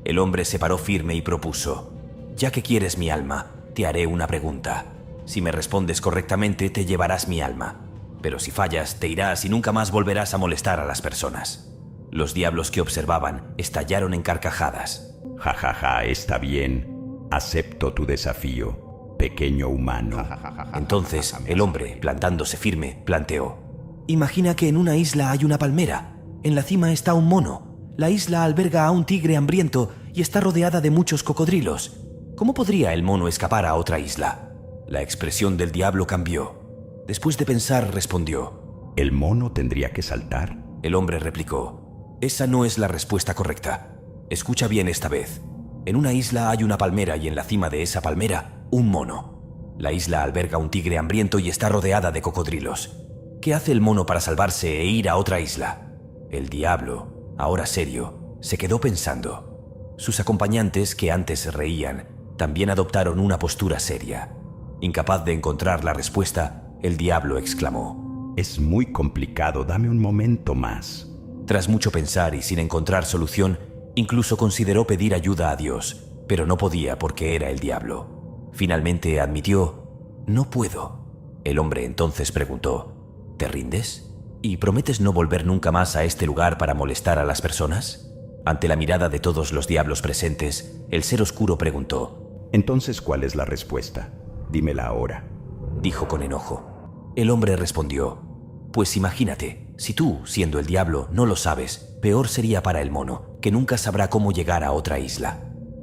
El hombre se paró firme y propuso: ya que quieres mi alma, te haré una pregunta. Si me respondes correctamente, te llevarás mi alma. Pero si fallas, te irás y nunca más volverás a molestar a las personas. Los diablos que observaban estallaron en carcajadas. Ja, ja, ja, está bien. Acepto tu desafío, pequeño humano. Entonces, el hombre, plantándose firme, planteó: imagina que en una isla hay una palmera. En la cima está un mono. La isla alberga a un tigre hambriento y está rodeada de muchos cocodrilos. ¿Cómo podría el mono escapar a otra isla? La expresión del diablo cambió. Después de pensar, respondió: ¿el mono tendría que saltar? El hombre replicó: esa no es la respuesta correcta. Escucha bien esta vez. En una isla hay una palmera y en la cima de esa palmera, un mono. La isla alberga un tigre hambriento y está rodeada de cocodrilos. ¿Qué hace el mono para salvarse e ir a otra isla? El diablo, ahora serio, se quedó pensando. Sus acompañantes, que antes se reían, también adoptaron una postura seria. Incapaz de encontrar la respuesta, el diablo exclamó: es muy complicado, dame un momento más. Tras mucho pensar y sin encontrar solución, incluso consideró pedir ayuda a Dios, pero no podía porque era el diablo. Finalmente admitió: no puedo. El hombre entonces preguntó: ¿te rindes? ¿Y prometes no volver nunca más a este lugar para molestar a las personas? Ante la mirada de todos los diablos presentes, el ser oscuro preguntó: entonces, ¿cuál es la respuesta? Dímela ahora. Dijo con enojo. El hombre respondió: pues imagínate, si tú, siendo el diablo, no lo sabes, peor sería para el mono, que nunca sabrá cómo llegar a otra isla.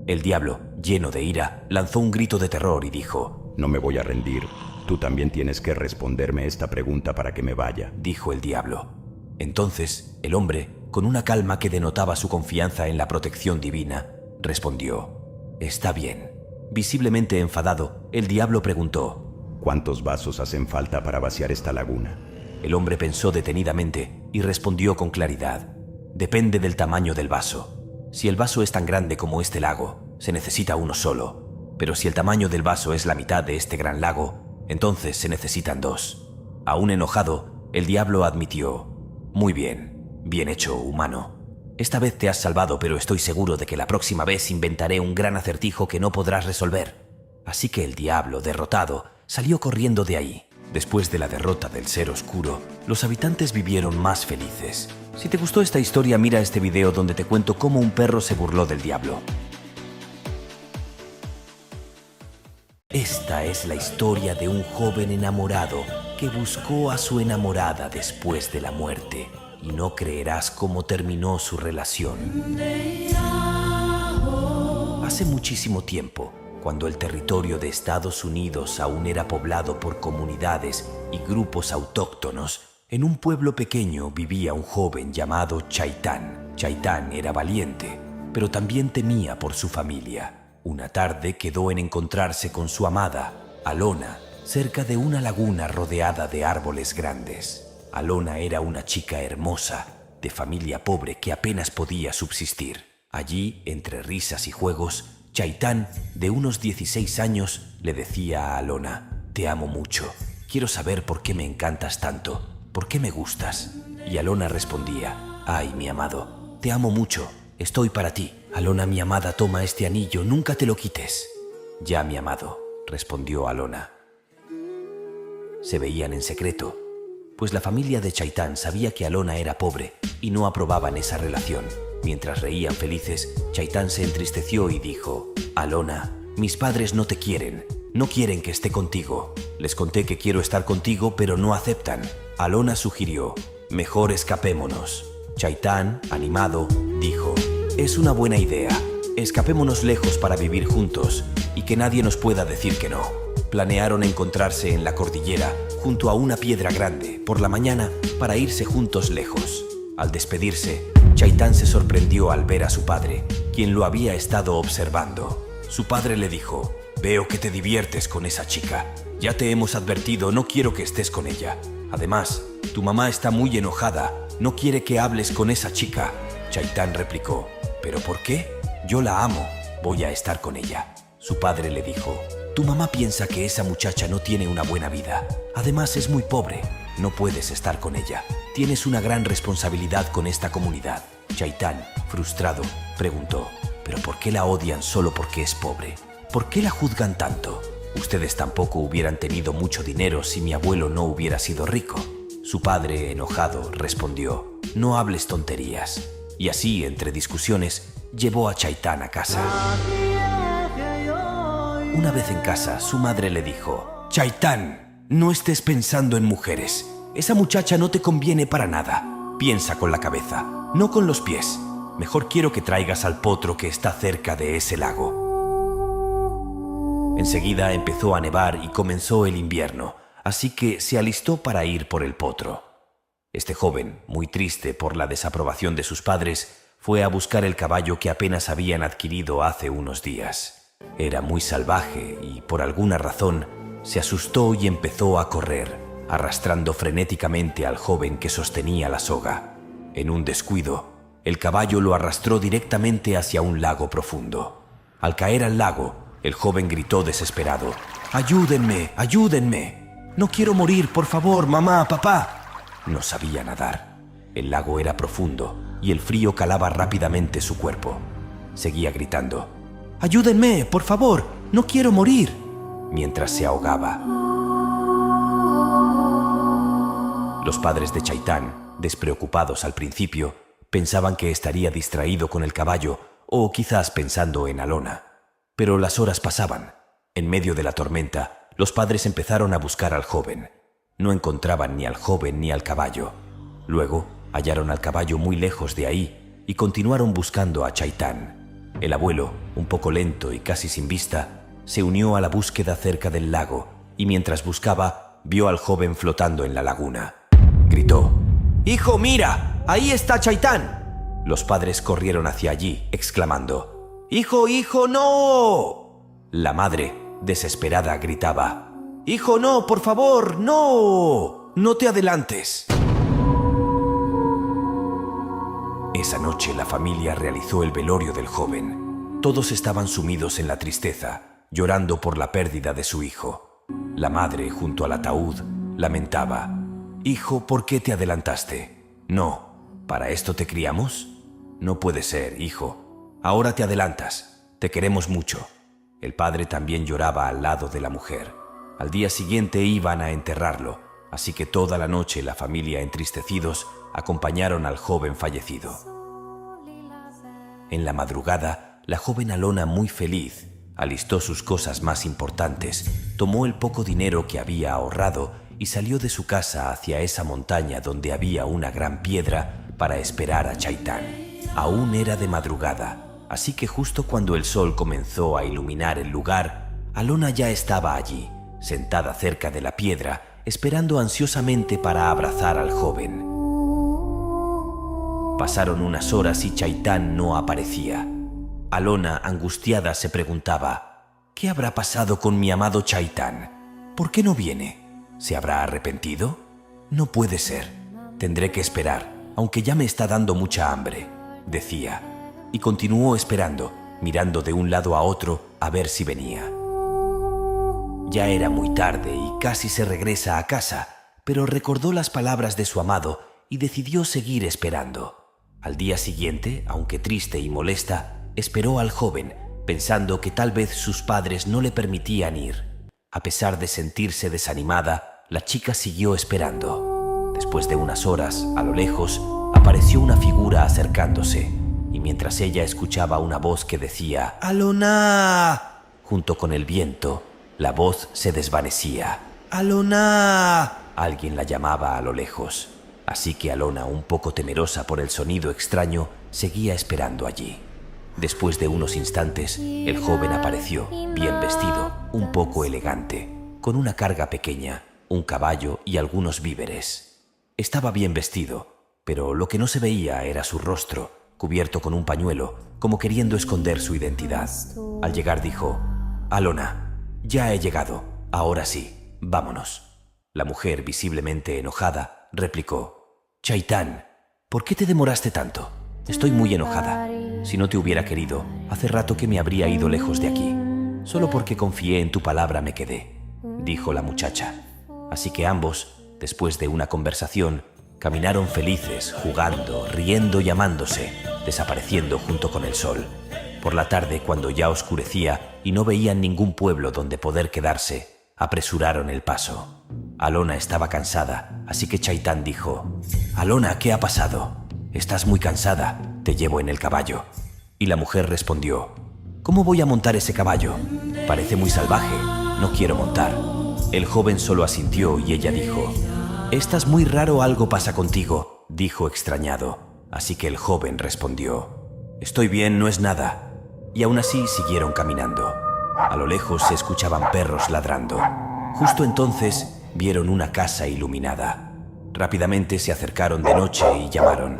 El diablo, lleno de ira, lanzó un grito de terror y dijo: no me voy a rendir. Tú también tienes que responderme esta pregunta para que me vaya. Dijo el diablo. Entonces, el hombre, con una calma que denotaba su confianza en la protección divina, respondió: está bien. Visiblemente enfadado, el diablo preguntó: ¿cuántos vasos hacen falta para vaciar esta laguna? El hombre pensó detenidamente y respondió con claridad: depende del tamaño del vaso. Si el vaso es tan grande como este lago, se necesita uno solo. Pero si el tamaño del vaso es la mitad de este gran lago, entonces se necesitan dos. Aún enojado, el diablo admitió: muy bien, bien hecho, humano. Esta vez te has salvado, pero estoy seguro de que la próxima vez inventaré un gran acertijo que no podrás resolver. Así que el diablo, derrotado, salió corriendo de ahí. Después de la derrota del ser oscuro, los habitantes vivieron más felices. Si te gustó esta historia, mira este video donde te cuento cómo un perro se burló del diablo. Esta es la historia de un joven enamorado que buscó a su enamorada después de la muerte, y no creerás cómo terminó su relación. Hace muchísimo tiempo, cuando el territorio de Estados Unidos aún era poblado por comunidades y grupos autóctonos, en un pueblo pequeño vivía un joven llamado Chaitán. Chaitán era valiente, pero también temía por su familia. Una tarde quedó en encontrarse con su amada, Alona, cerca de una laguna rodeada de árboles grandes. Alona era una chica hermosa, de familia pobre que apenas podía subsistir. Allí, entre risas y juegos, Chaitán, de unos 16 años, le decía a Alona: te amo mucho, quiero saber por qué me encantas tanto, por qué me gustas. Y Alona respondía: ay, mi amado, te amo mucho, estoy para ti. Alona, mi amada, toma este anillo, nunca te lo quites. Ya, mi amado, respondió Alona. Se veían en secreto, pues la familia de Chaitán sabía que Alona era pobre y no aprobaban esa relación. Mientras reían felices, Chaitán se entristeció y dijo: Alona, mis padres no te quieren, no quieren que esté contigo. Les conté que quiero estar contigo, pero no aceptan. Alona sugirió: mejor escapémonos. Chaitán, animado, dijo: es una buena idea, escapémonos lejos para vivir juntos y que nadie nos pueda decir que no. planearon encontrarse en la cordillera, junto a una piedra grande, por la mañana para irse juntos lejos. Al despedirse, Chaitán se sorprendió al ver a su padre, quien lo había estado observando. Su padre le dijo: «Veo que te diviertes con esa chica. Ya te hemos advertido, no quiero que estés con ella. Además, tu mamá está muy enojada, no quiere que hables con esa chica». Chaitán replicó: «¿Pero por qué? Yo la amo, voy a estar con ella». Su padre le dijo: «Tu mamá piensa que esa muchacha no tiene una buena vida. Además es muy pobre, no puedes estar con ella. Tienes una gran responsabilidad con esta comunidad». Chaitán, frustrado, preguntó: «¿Pero por qué la odian solo porque es pobre? ¿Por qué la juzgan tanto? Ustedes tampoco hubieran tenido mucho dinero si mi abuelo no hubiera sido rico». Su padre, enojado, respondió: «No hables tonterías». Y así, entre discusiones, llevó a Chaitán a casa. Una vez en casa, su madre le dijo: «Chaitán, no estés pensando en mujeres. Esa muchacha no te conviene para nada. Piensa con la cabeza, no con los pies. Mejor quiero que traigas al potro que está cerca de ese lago». Enseguida empezó a nevar y comenzó el invierno, así que se alistó para ir por el potro. Este joven, muy triste por la desaprobación de sus padres, fue a buscar el caballo que apenas habían adquirido hace unos días. Era muy salvaje y, por alguna razón, se asustó y empezó a correr, arrastrando frenéticamente al joven que sostenía la soga. En un descuido, el caballo lo arrastró directamente hacia un lago profundo. Al caer al lago, el joven gritó desesperado: «¡Ayúdenme! ¡Ayúdenme! No quiero morir, por favor, mamá, papá». No sabía nadar. El lago era profundo y el frío calaba rápidamente su cuerpo. Seguía gritando: «¡Ayúdenme, por favor! ¡No quiero morir!», mientras se ahogaba. Los padres de Chaitán, despreocupados al principio, pensaban que estaría distraído con el caballo o quizás pensando en Alona. Pero las horas pasaban. En medio de la tormenta, los padres empezaron a buscar al joven. No encontraban ni al joven ni al caballo. Luego hallaron al caballo muy lejos de ahí y continuaron buscando a Chaitán. El abuelo, un poco lento y casi sin vista, se unió a la búsqueda cerca del lago y mientras buscaba, vio al joven flotando en la laguna. Gritó: «¡Hijo, mira! ¡Ahí está Chaitán!». Los padres corrieron hacia allí, exclamando: «¡Hijo, hijo, no!». La madre, desesperada, gritaba: «¡Hijo, no, por favor, no! ¡No te adelantes!». Esa noche la familia realizó el velorio del joven. Todos estaban sumidos en la tristeza, llorando por la pérdida de su hijo. La madre, junto al ataúd, lamentaba: «Hijo, ¿por qué te adelantaste? No, ¿para esto te criamos? No puede ser, hijo. Ahora te adelantas. Te queremos mucho». El padre también lloraba al lado de la mujer. Al día siguiente iban a enterrarlo, así que toda la noche la familia, entristecidos, acompañaron al joven fallecido. En la madrugada, la joven Alona, muy feliz, alistó sus cosas más importantes, tomó el poco dinero que había ahorrado y salió de su casa hacia esa montaña donde había una gran piedra para esperar a Chaitán. Aún era de madrugada, así que justo cuando el sol comenzó a iluminar el lugar, Alona ya estaba allí, sentada cerca de la piedra, esperando ansiosamente para abrazar al joven. Pasaron unas horas y Chaitán no aparecía. Alona, angustiada, se preguntaba: «¿Qué habrá pasado con mi amado Chaitán? ¿Por qué no viene? ¿Se habrá arrepentido? No puede ser. Tendré que esperar, aunque ya me está dando mucha hambre», decía, y continuó esperando, mirando de un lado a otro a ver si venía. Ya era muy tarde y casi se regresa a casa, pero recordó las palabras de su amado y decidió seguir esperando. Al día siguiente, aunque triste y molesta, esperó al joven, pensando que tal vez sus padres no le permitían ir. A pesar de sentirse desanimada, la chica siguió esperando. Después de unas horas, a lo lejos, apareció una figura acercándose, y mientras ella escuchaba una voz que decía «¡Alona!», junto con el viento, la voz se desvanecía. «¡Alona!». Alguien la llamaba a lo lejos. Así que Alona, un poco temerosa por el sonido extraño, seguía esperando allí. Después de unos instantes, el joven apareció, bien vestido, un poco elegante. con una carga pequeña, un caballo y algunos víveres. Estaba bien vestido, pero lo que no se veía era su rostro, cubierto con un pañuelo, como queriendo esconder su identidad. Al llegar dijo: «Alona, ya he llegado, ahora sí, vámonos». La mujer, visiblemente enojada, replicó: «Chaitán, ¿por qué te demoraste tanto? Estoy muy enojada. Si no te hubiera querido, hace rato que me habría ido lejos de aquí. Solo porque confié en tu palabra me quedé», dijo la muchacha. Así que ambos, después de una conversación, caminaron felices, jugando, riendo y amándose, desapareciendo junto con el sol. Por la tarde, cuando ya oscurecía y no veían ningún pueblo donde poder quedarse, apresuraron el paso. Alona estaba cansada, así que Chaitán dijo: «Alona, ¿qué ha pasado? Estás muy cansada, te llevo en el caballo». Y la mujer respondió: «¿Cómo voy a montar ese caballo? Parece muy salvaje, no quiero montar». El joven solo asintió y ella dijo: «Estás muy raro, algo pasa contigo», dijo extrañado. Así que el joven respondió: «Estoy bien, no es nada». Y aún así siguieron caminando. A lo lejos se escuchaban perros ladrando. Justo entonces vieron una casa iluminada. Rápidamente se acercaron de noche y llamaron: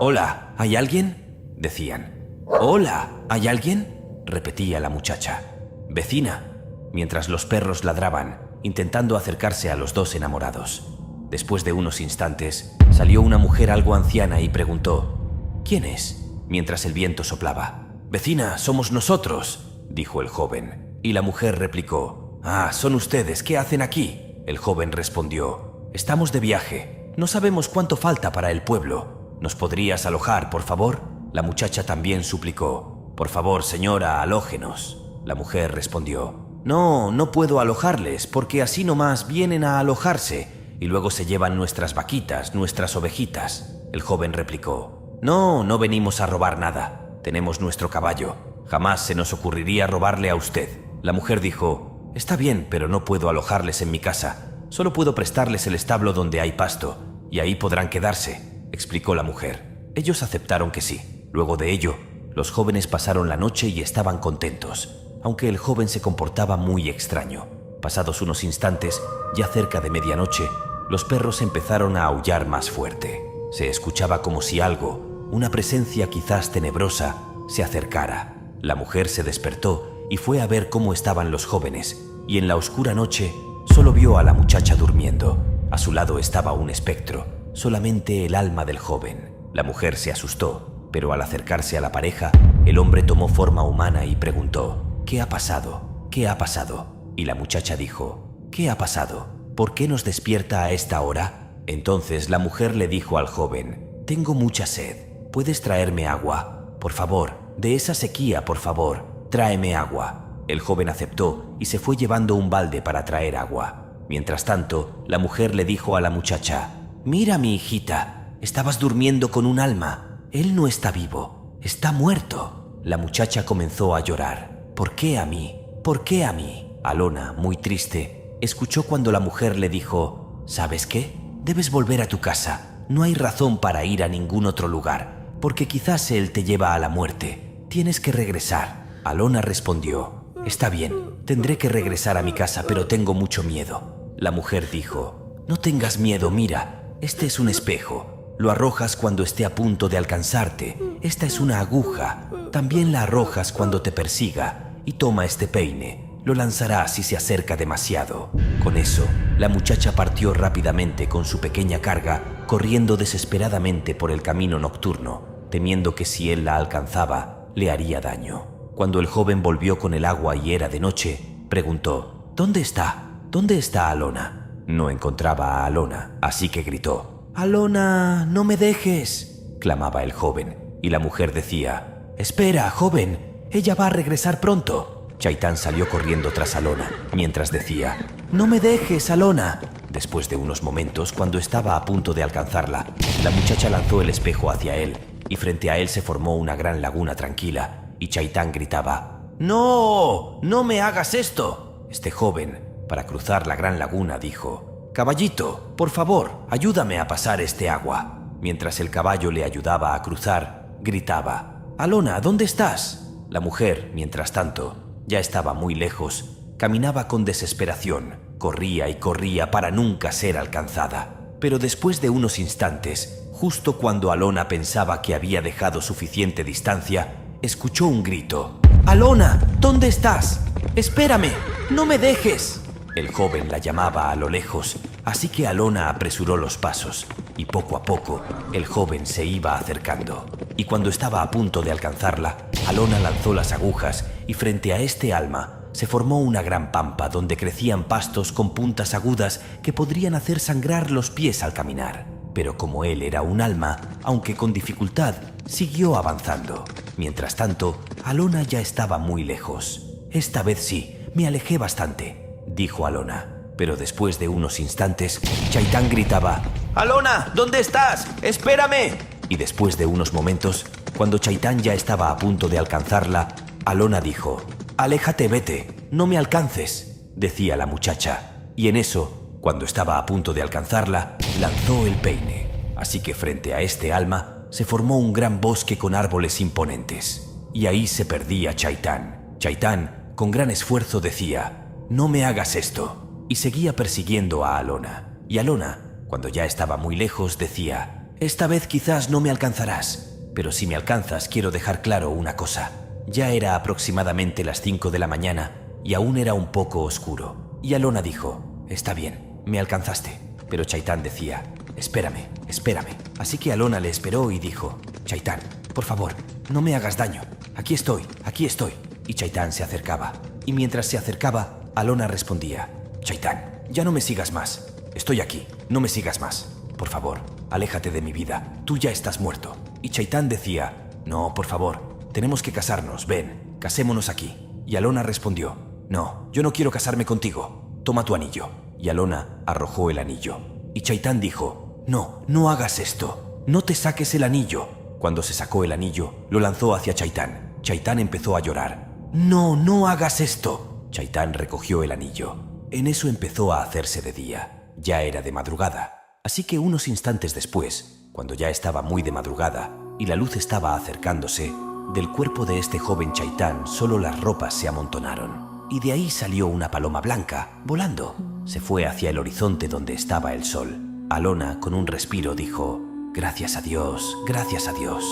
«Hola, ¿hay alguien?», decían. «Hola, ¿hay alguien?», repetía la muchacha. «Vecina», mientras los perros ladraban, intentando acercarse a los dos enamorados. Después de unos instantes, salió una mujer algo anciana y preguntó: «¿Quién es?», mientras el viento soplaba. «Vecina, somos nosotros», dijo el joven. Y la mujer replicó: «Ah, son ustedes, ¿qué hacen aquí?». El joven respondió: «Estamos de viaje, no sabemos cuánto falta para el pueblo. ¿Nos podrías alojar, por favor?». La muchacha también suplicó: «Por favor, señora, alójenos». La mujer respondió: «No, no puedo alojarles, porque así nomás vienen a alojarse y luego se llevan nuestras vaquitas, nuestras ovejitas». El joven replicó: «No, no venimos a robar nada. Tenemos nuestro caballo. Jamás se nos ocurriría robarle a usted». La mujer dijo: «Está bien, pero no puedo alojarles en mi casa. Solo puedo prestarles el establo donde hay pasto, y ahí podrán quedarse», explicó la mujer. Ellos aceptaron que sí. Luego de ello, los jóvenes pasaron la noche y estaban contentos, aunque el joven se comportaba muy extraño. Pasados unos instantes, ya cerca de medianoche, los perros empezaron a aullar más fuerte. Se escuchaba como si algo, una presencia quizás tenebrosa, se acercara. La mujer se despertó y fue a ver cómo estaban los jóvenes, y en la oscura noche solo vio a la muchacha durmiendo. A su lado estaba un espectro, solamente el alma del joven. La mujer se asustó, pero al acercarse a la pareja, el hombre tomó forma humana y preguntó: «¿Qué ha pasado? ¿Qué ha pasado?». Y la muchacha dijo: «¿Qué ha pasado? ¿Por qué nos despierta a esta hora?». Entonces la mujer le dijo al joven: «Tengo mucha sed. ¿Puedes traerme agua? Por favor, de esa sequía, por favor, tráeme agua». El joven aceptó y se fue llevando un balde para traer agua. Mientras tanto, la mujer le dijo a la muchacha: «Mira, mi hijita, estabas durmiendo con un alma. Él no está vivo, está muerto». La muchacha comenzó a llorar. «¿Por qué a mí? ¿Por qué a mí?». Alona, muy triste, escuchó cuando la mujer le dijo: «¿Sabes qué? Debes volver a tu casa. No hay razón para ir a ningún otro lugar, porque quizás él te lleva a la muerte. Tienes que regresar». Alona respondió: «Está bien, tendré que regresar a mi casa, pero tengo mucho miedo». La mujer dijo: «No tengas miedo, mira, este es un espejo. Lo arrojas cuando esté a punto de alcanzarte. Esta es una aguja. También la arrojas cuando te persiga. Y toma este peine. Lo lanzará si se acerca demasiado». Con eso, la muchacha partió rápidamente con su pequeña carga, corriendo desesperadamente por el camino nocturno, temiendo que si él la alcanzaba, le haría daño. Cuando el joven volvió con el agua y era de noche, preguntó: «¿Dónde está? ¿Dónde está Alona?». No encontraba a Alona, así que gritó: «Alona, no me dejes», clamaba el joven, y la mujer decía: «Espera, joven, ella va a regresar pronto». Chaitán salió corriendo tras Alona, mientras decía: «No me dejes, Alona». Después de unos momentos, cuando estaba a punto de alcanzarla, la muchacha lanzó el espejo hacia él, y frente a él se formó una gran laguna tranquila, y Chaitán gritaba: «¡No! ¡No me hagas esto!». Este joven, para cruzar la gran laguna, dijo: «Caballito, por favor, ayúdame a pasar este agua». Mientras el caballo le ayudaba a cruzar, gritaba: «Alona, ¿dónde estás?». La mujer, mientras tanto, ya estaba muy lejos, caminaba con desesperación, Corría y corría para nunca ser alcanzada. Pero después de unos instantes, justo cuando Alona pensaba que había dejado suficiente distancia, escuchó un grito. «¡Alona! ¿Dónde estás? ¡Espérame! ¡No me dejes!». El joven la llamaba a lo lejos, así que Alona apresuró los pasos y poco a poco el joven se iba acercando. Y cuando estaba a punto de alcanzarla, Alona lanzó las agujas y frente a este alma se formó una gran pampa donde crecían pastos con puntas agudas que podrían hacer sangrar los pies al caminar. Pero como él era un alma, aunque con dificultad, siguió avanzando. Mientras tanto, Alona ya estaba muy lejos. «Esta vez sí, me alejé bastante», dijo Alona. Pero después de unos instantes, Chaitán gritaba: «¡Alona! ¿Dónde estás? ¡Espérame!». Y después de unos momentos, cuando Chaitán ya estaba a punto de alcanzarla, Alona dijo: «Aléjate, vete, no me alcances», decía la muchacha. Y en eso, cuando estaba a punto de alcanzarla, lanzó el peine. Así que frente a este alma se formó un gran bosque con árboles imponentes. Y ahí se perdía Chaitán. Chaitán, con gran esfuerzo, decía: «No me hagas esto», y seguía persiguiendo a Alona. Y Alona, cuando ya estaba muy lejos, decía: «Esta vez quizás no me alcanzarás, pero si me alcanzas quiero dejar claro una cosa». Ya era aproximadamente las 5 de la mañana y aún era un poco oscuro. Y Alona dijo: «Está bien, me alcanzaste». Pero Chaitán decía: «Espérame, espérame». Así que Alona le esperó y dijo: «Chaitán, por favor, no me hagas daño. Aquí estoy, aquí estoy». Y Chaitán se acercaba. Y mientras se acercaba, Alona respondía: «Chaitán, ya no me sigas más. Estoy aquí, no me sigas más. Por favor, aléjate de mi vida. Tú ya estás muerto». Y Chaitán decía: «No, por favor. Tenemos que casarnos, ven, casémonos aquí». Y Alona respondió: «No, yo no quiero casarme contigo. Toma tu anillo». Y Alona arrojó el anillo. Y Chaitán dijo: «No, no hagas esto. No te saques el anillo». Cuando se sacó el anillo, lo lanzó hacia Chaitán. Chaitán empezó a llorar. «No, no hagas esto». Chaitán recogió el anillo. En eso empezó a hacerse de día. Ya era de madrugada. Así que unos instantes después, cuando ya estaba muy de madrugada y la luz estaba acercándose, del cuerpo de este joven Chaitán solo las ropas se amontonaron. Y de ahí salió una paloma blanca, volando. Se fue hacia el horizonte donde estaba el sol. Alona, con un respiro, dijo: «Gracias a Dios, gracias a Dios».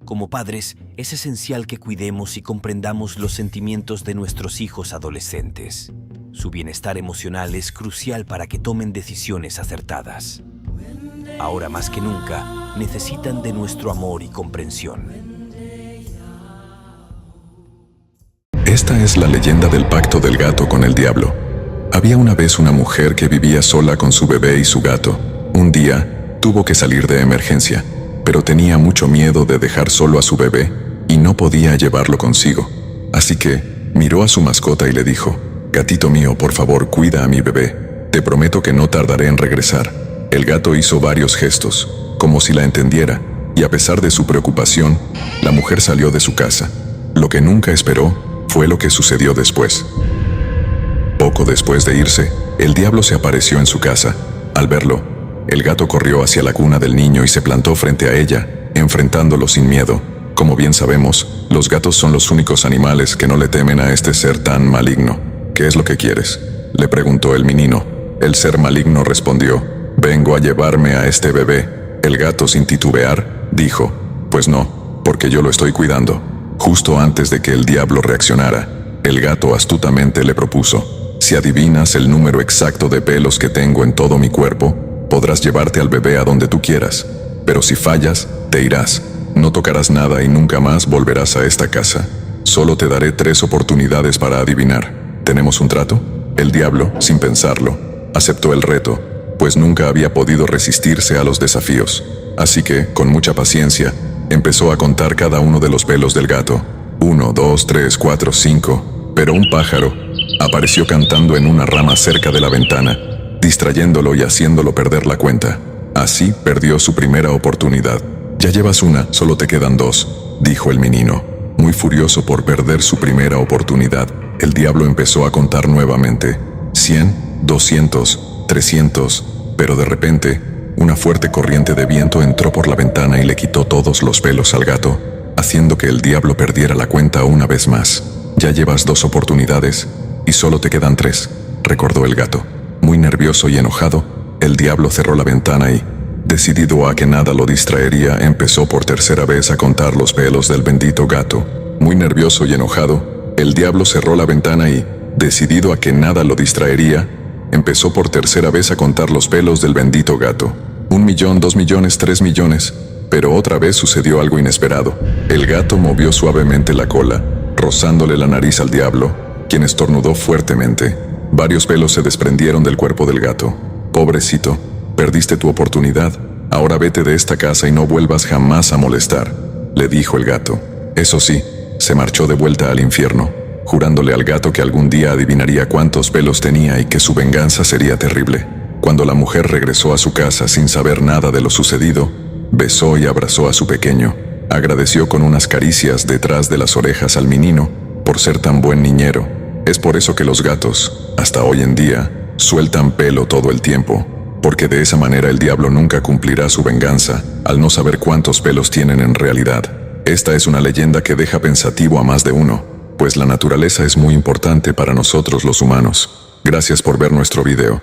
Como padres, es esencial que cuidemos y comprendamos los sentimientos de nuestros hijos adolescentes. Su bienestar emocional es crucial para que tomen decisiones acertadas. Ahora más que nunca, necesitan de nuestro amor y comprensión. Esta es la leyenda del pacto del gato con el diablo. Había una vez una mujer que vivía sola con su bebé y su gato. Un día, tuvo que salir de emergencia, pero tenía mucho miedo de dejar solo a su bebé y no podía llevarlo consigo. Así que miró a su mascota y le dijo: «Gatito mío, por favor, cuida a mi bebé. Te prometo que no tardaré en regresar». El gato hizo varios gestos, como si la entendiera, y a pesar de su preocupación, la mujer salió de su casa. Lo que nunca esperó fue lo que sucedió después. Poco después de irse, el diablo se apareció en su casa. Al verlo, el gato corrió hacia la cuna del niño y se plantó frente a ella, enfrentándolo sin miedo. Como bien sabemos, los gatos son los únicos animales que no le temen a este ser tan maligno. «¿Qué es lo que quieres?», le preguntó el menino. El ser maligno respondió: «Vengo a llevarme a este bebé». El gato, sin titubear, dijo: «Pues no, porque yo lo estoy cuidando». Justo antes de que el diablo reaccionara, el gato astutamente le propuso: «Si adivinas el número exacto de pelos que tengo en todo mi cuerpo, podrás llevarte al bebé a donde tú quieras. Pero si fallas, te irás. No tocarás nada y nunca más volverás a esta casa. Solo te daré 3 oportunidades para adivinar. ¿Tenemos un trato?». El diablo, sin pensarlo, aceptó el reto, pues nunca había podido resistirse a los desafíos. Así que, con mucha paciencia, empezó a contar cada uno de los pelos del gato. 1, 2, 3, 4, 5. Pero un pájaro apareció cantando en una rama cerca de la ventana, distrayéndolo y haciéndolo perder la cuenta. Así perdió su primera oportunidad. «Ya llevas una, solo te quedan 2», dijo el menino. Muy furioso por perder su primera oportunidad, el diablo empezó a contar nuevamente. 100, 200, 300, pero de repente, una fuerte corriente de viento entró por la ventana y le quitó todos los pelos al gato, haciendo que el diablo perdiera la cuenta una vez más. Ya llevas 2 oportunidades y solo te quedan 3, recordó el gato. Muy nervioso y enojado, el diablo cerró la ventana y, decidido a que nada lo distraería, empezó por tercera vez a contar los pelos del bendito gato. Muy nervioso y enojado, el diablo cerró la ventana y, decidido a que nada lo distraería, empezó por tercera vez a contar los pelos del bendito gato. 1 millón, 2 millones, 3 millones. Pero otra vez sucedió algo inesperado. El gato movió suavemente la cola, rozándole la nariz al diablo, quien estornudó fuertemente. Varios pelos se desprendieron del cuerpo del gato. Pobrecito, perdiste tu oportunidad. Ahora vete de esta casa y no vuelvas jamás a molestar, le dijo el gato. Eso sí, se marchó de vuelta al infierno, jurándole al gato que algún día adivinaría cuántos pelos tenía y que su venganza sería terrible. Cuando la mujer regresó a su casa sin saber nada de lo sucedido, besó y abrazó a su pequeño. Agradeció con unas caricias detrás de las orejas al menino por ser tan buen niñero. Es por eso que los gatos, hasta hoy en día, sueltan pelo todo el tiempo, porque de esa manera el diablo nunca cumplirá su venganza al no saber cuántos pelos tienen en realidad. Esta es una leyenda que deja pensativo a más de uno, pues la naturaleza es muy importante para nosotros los humanos. Gracias por ver nuestro video.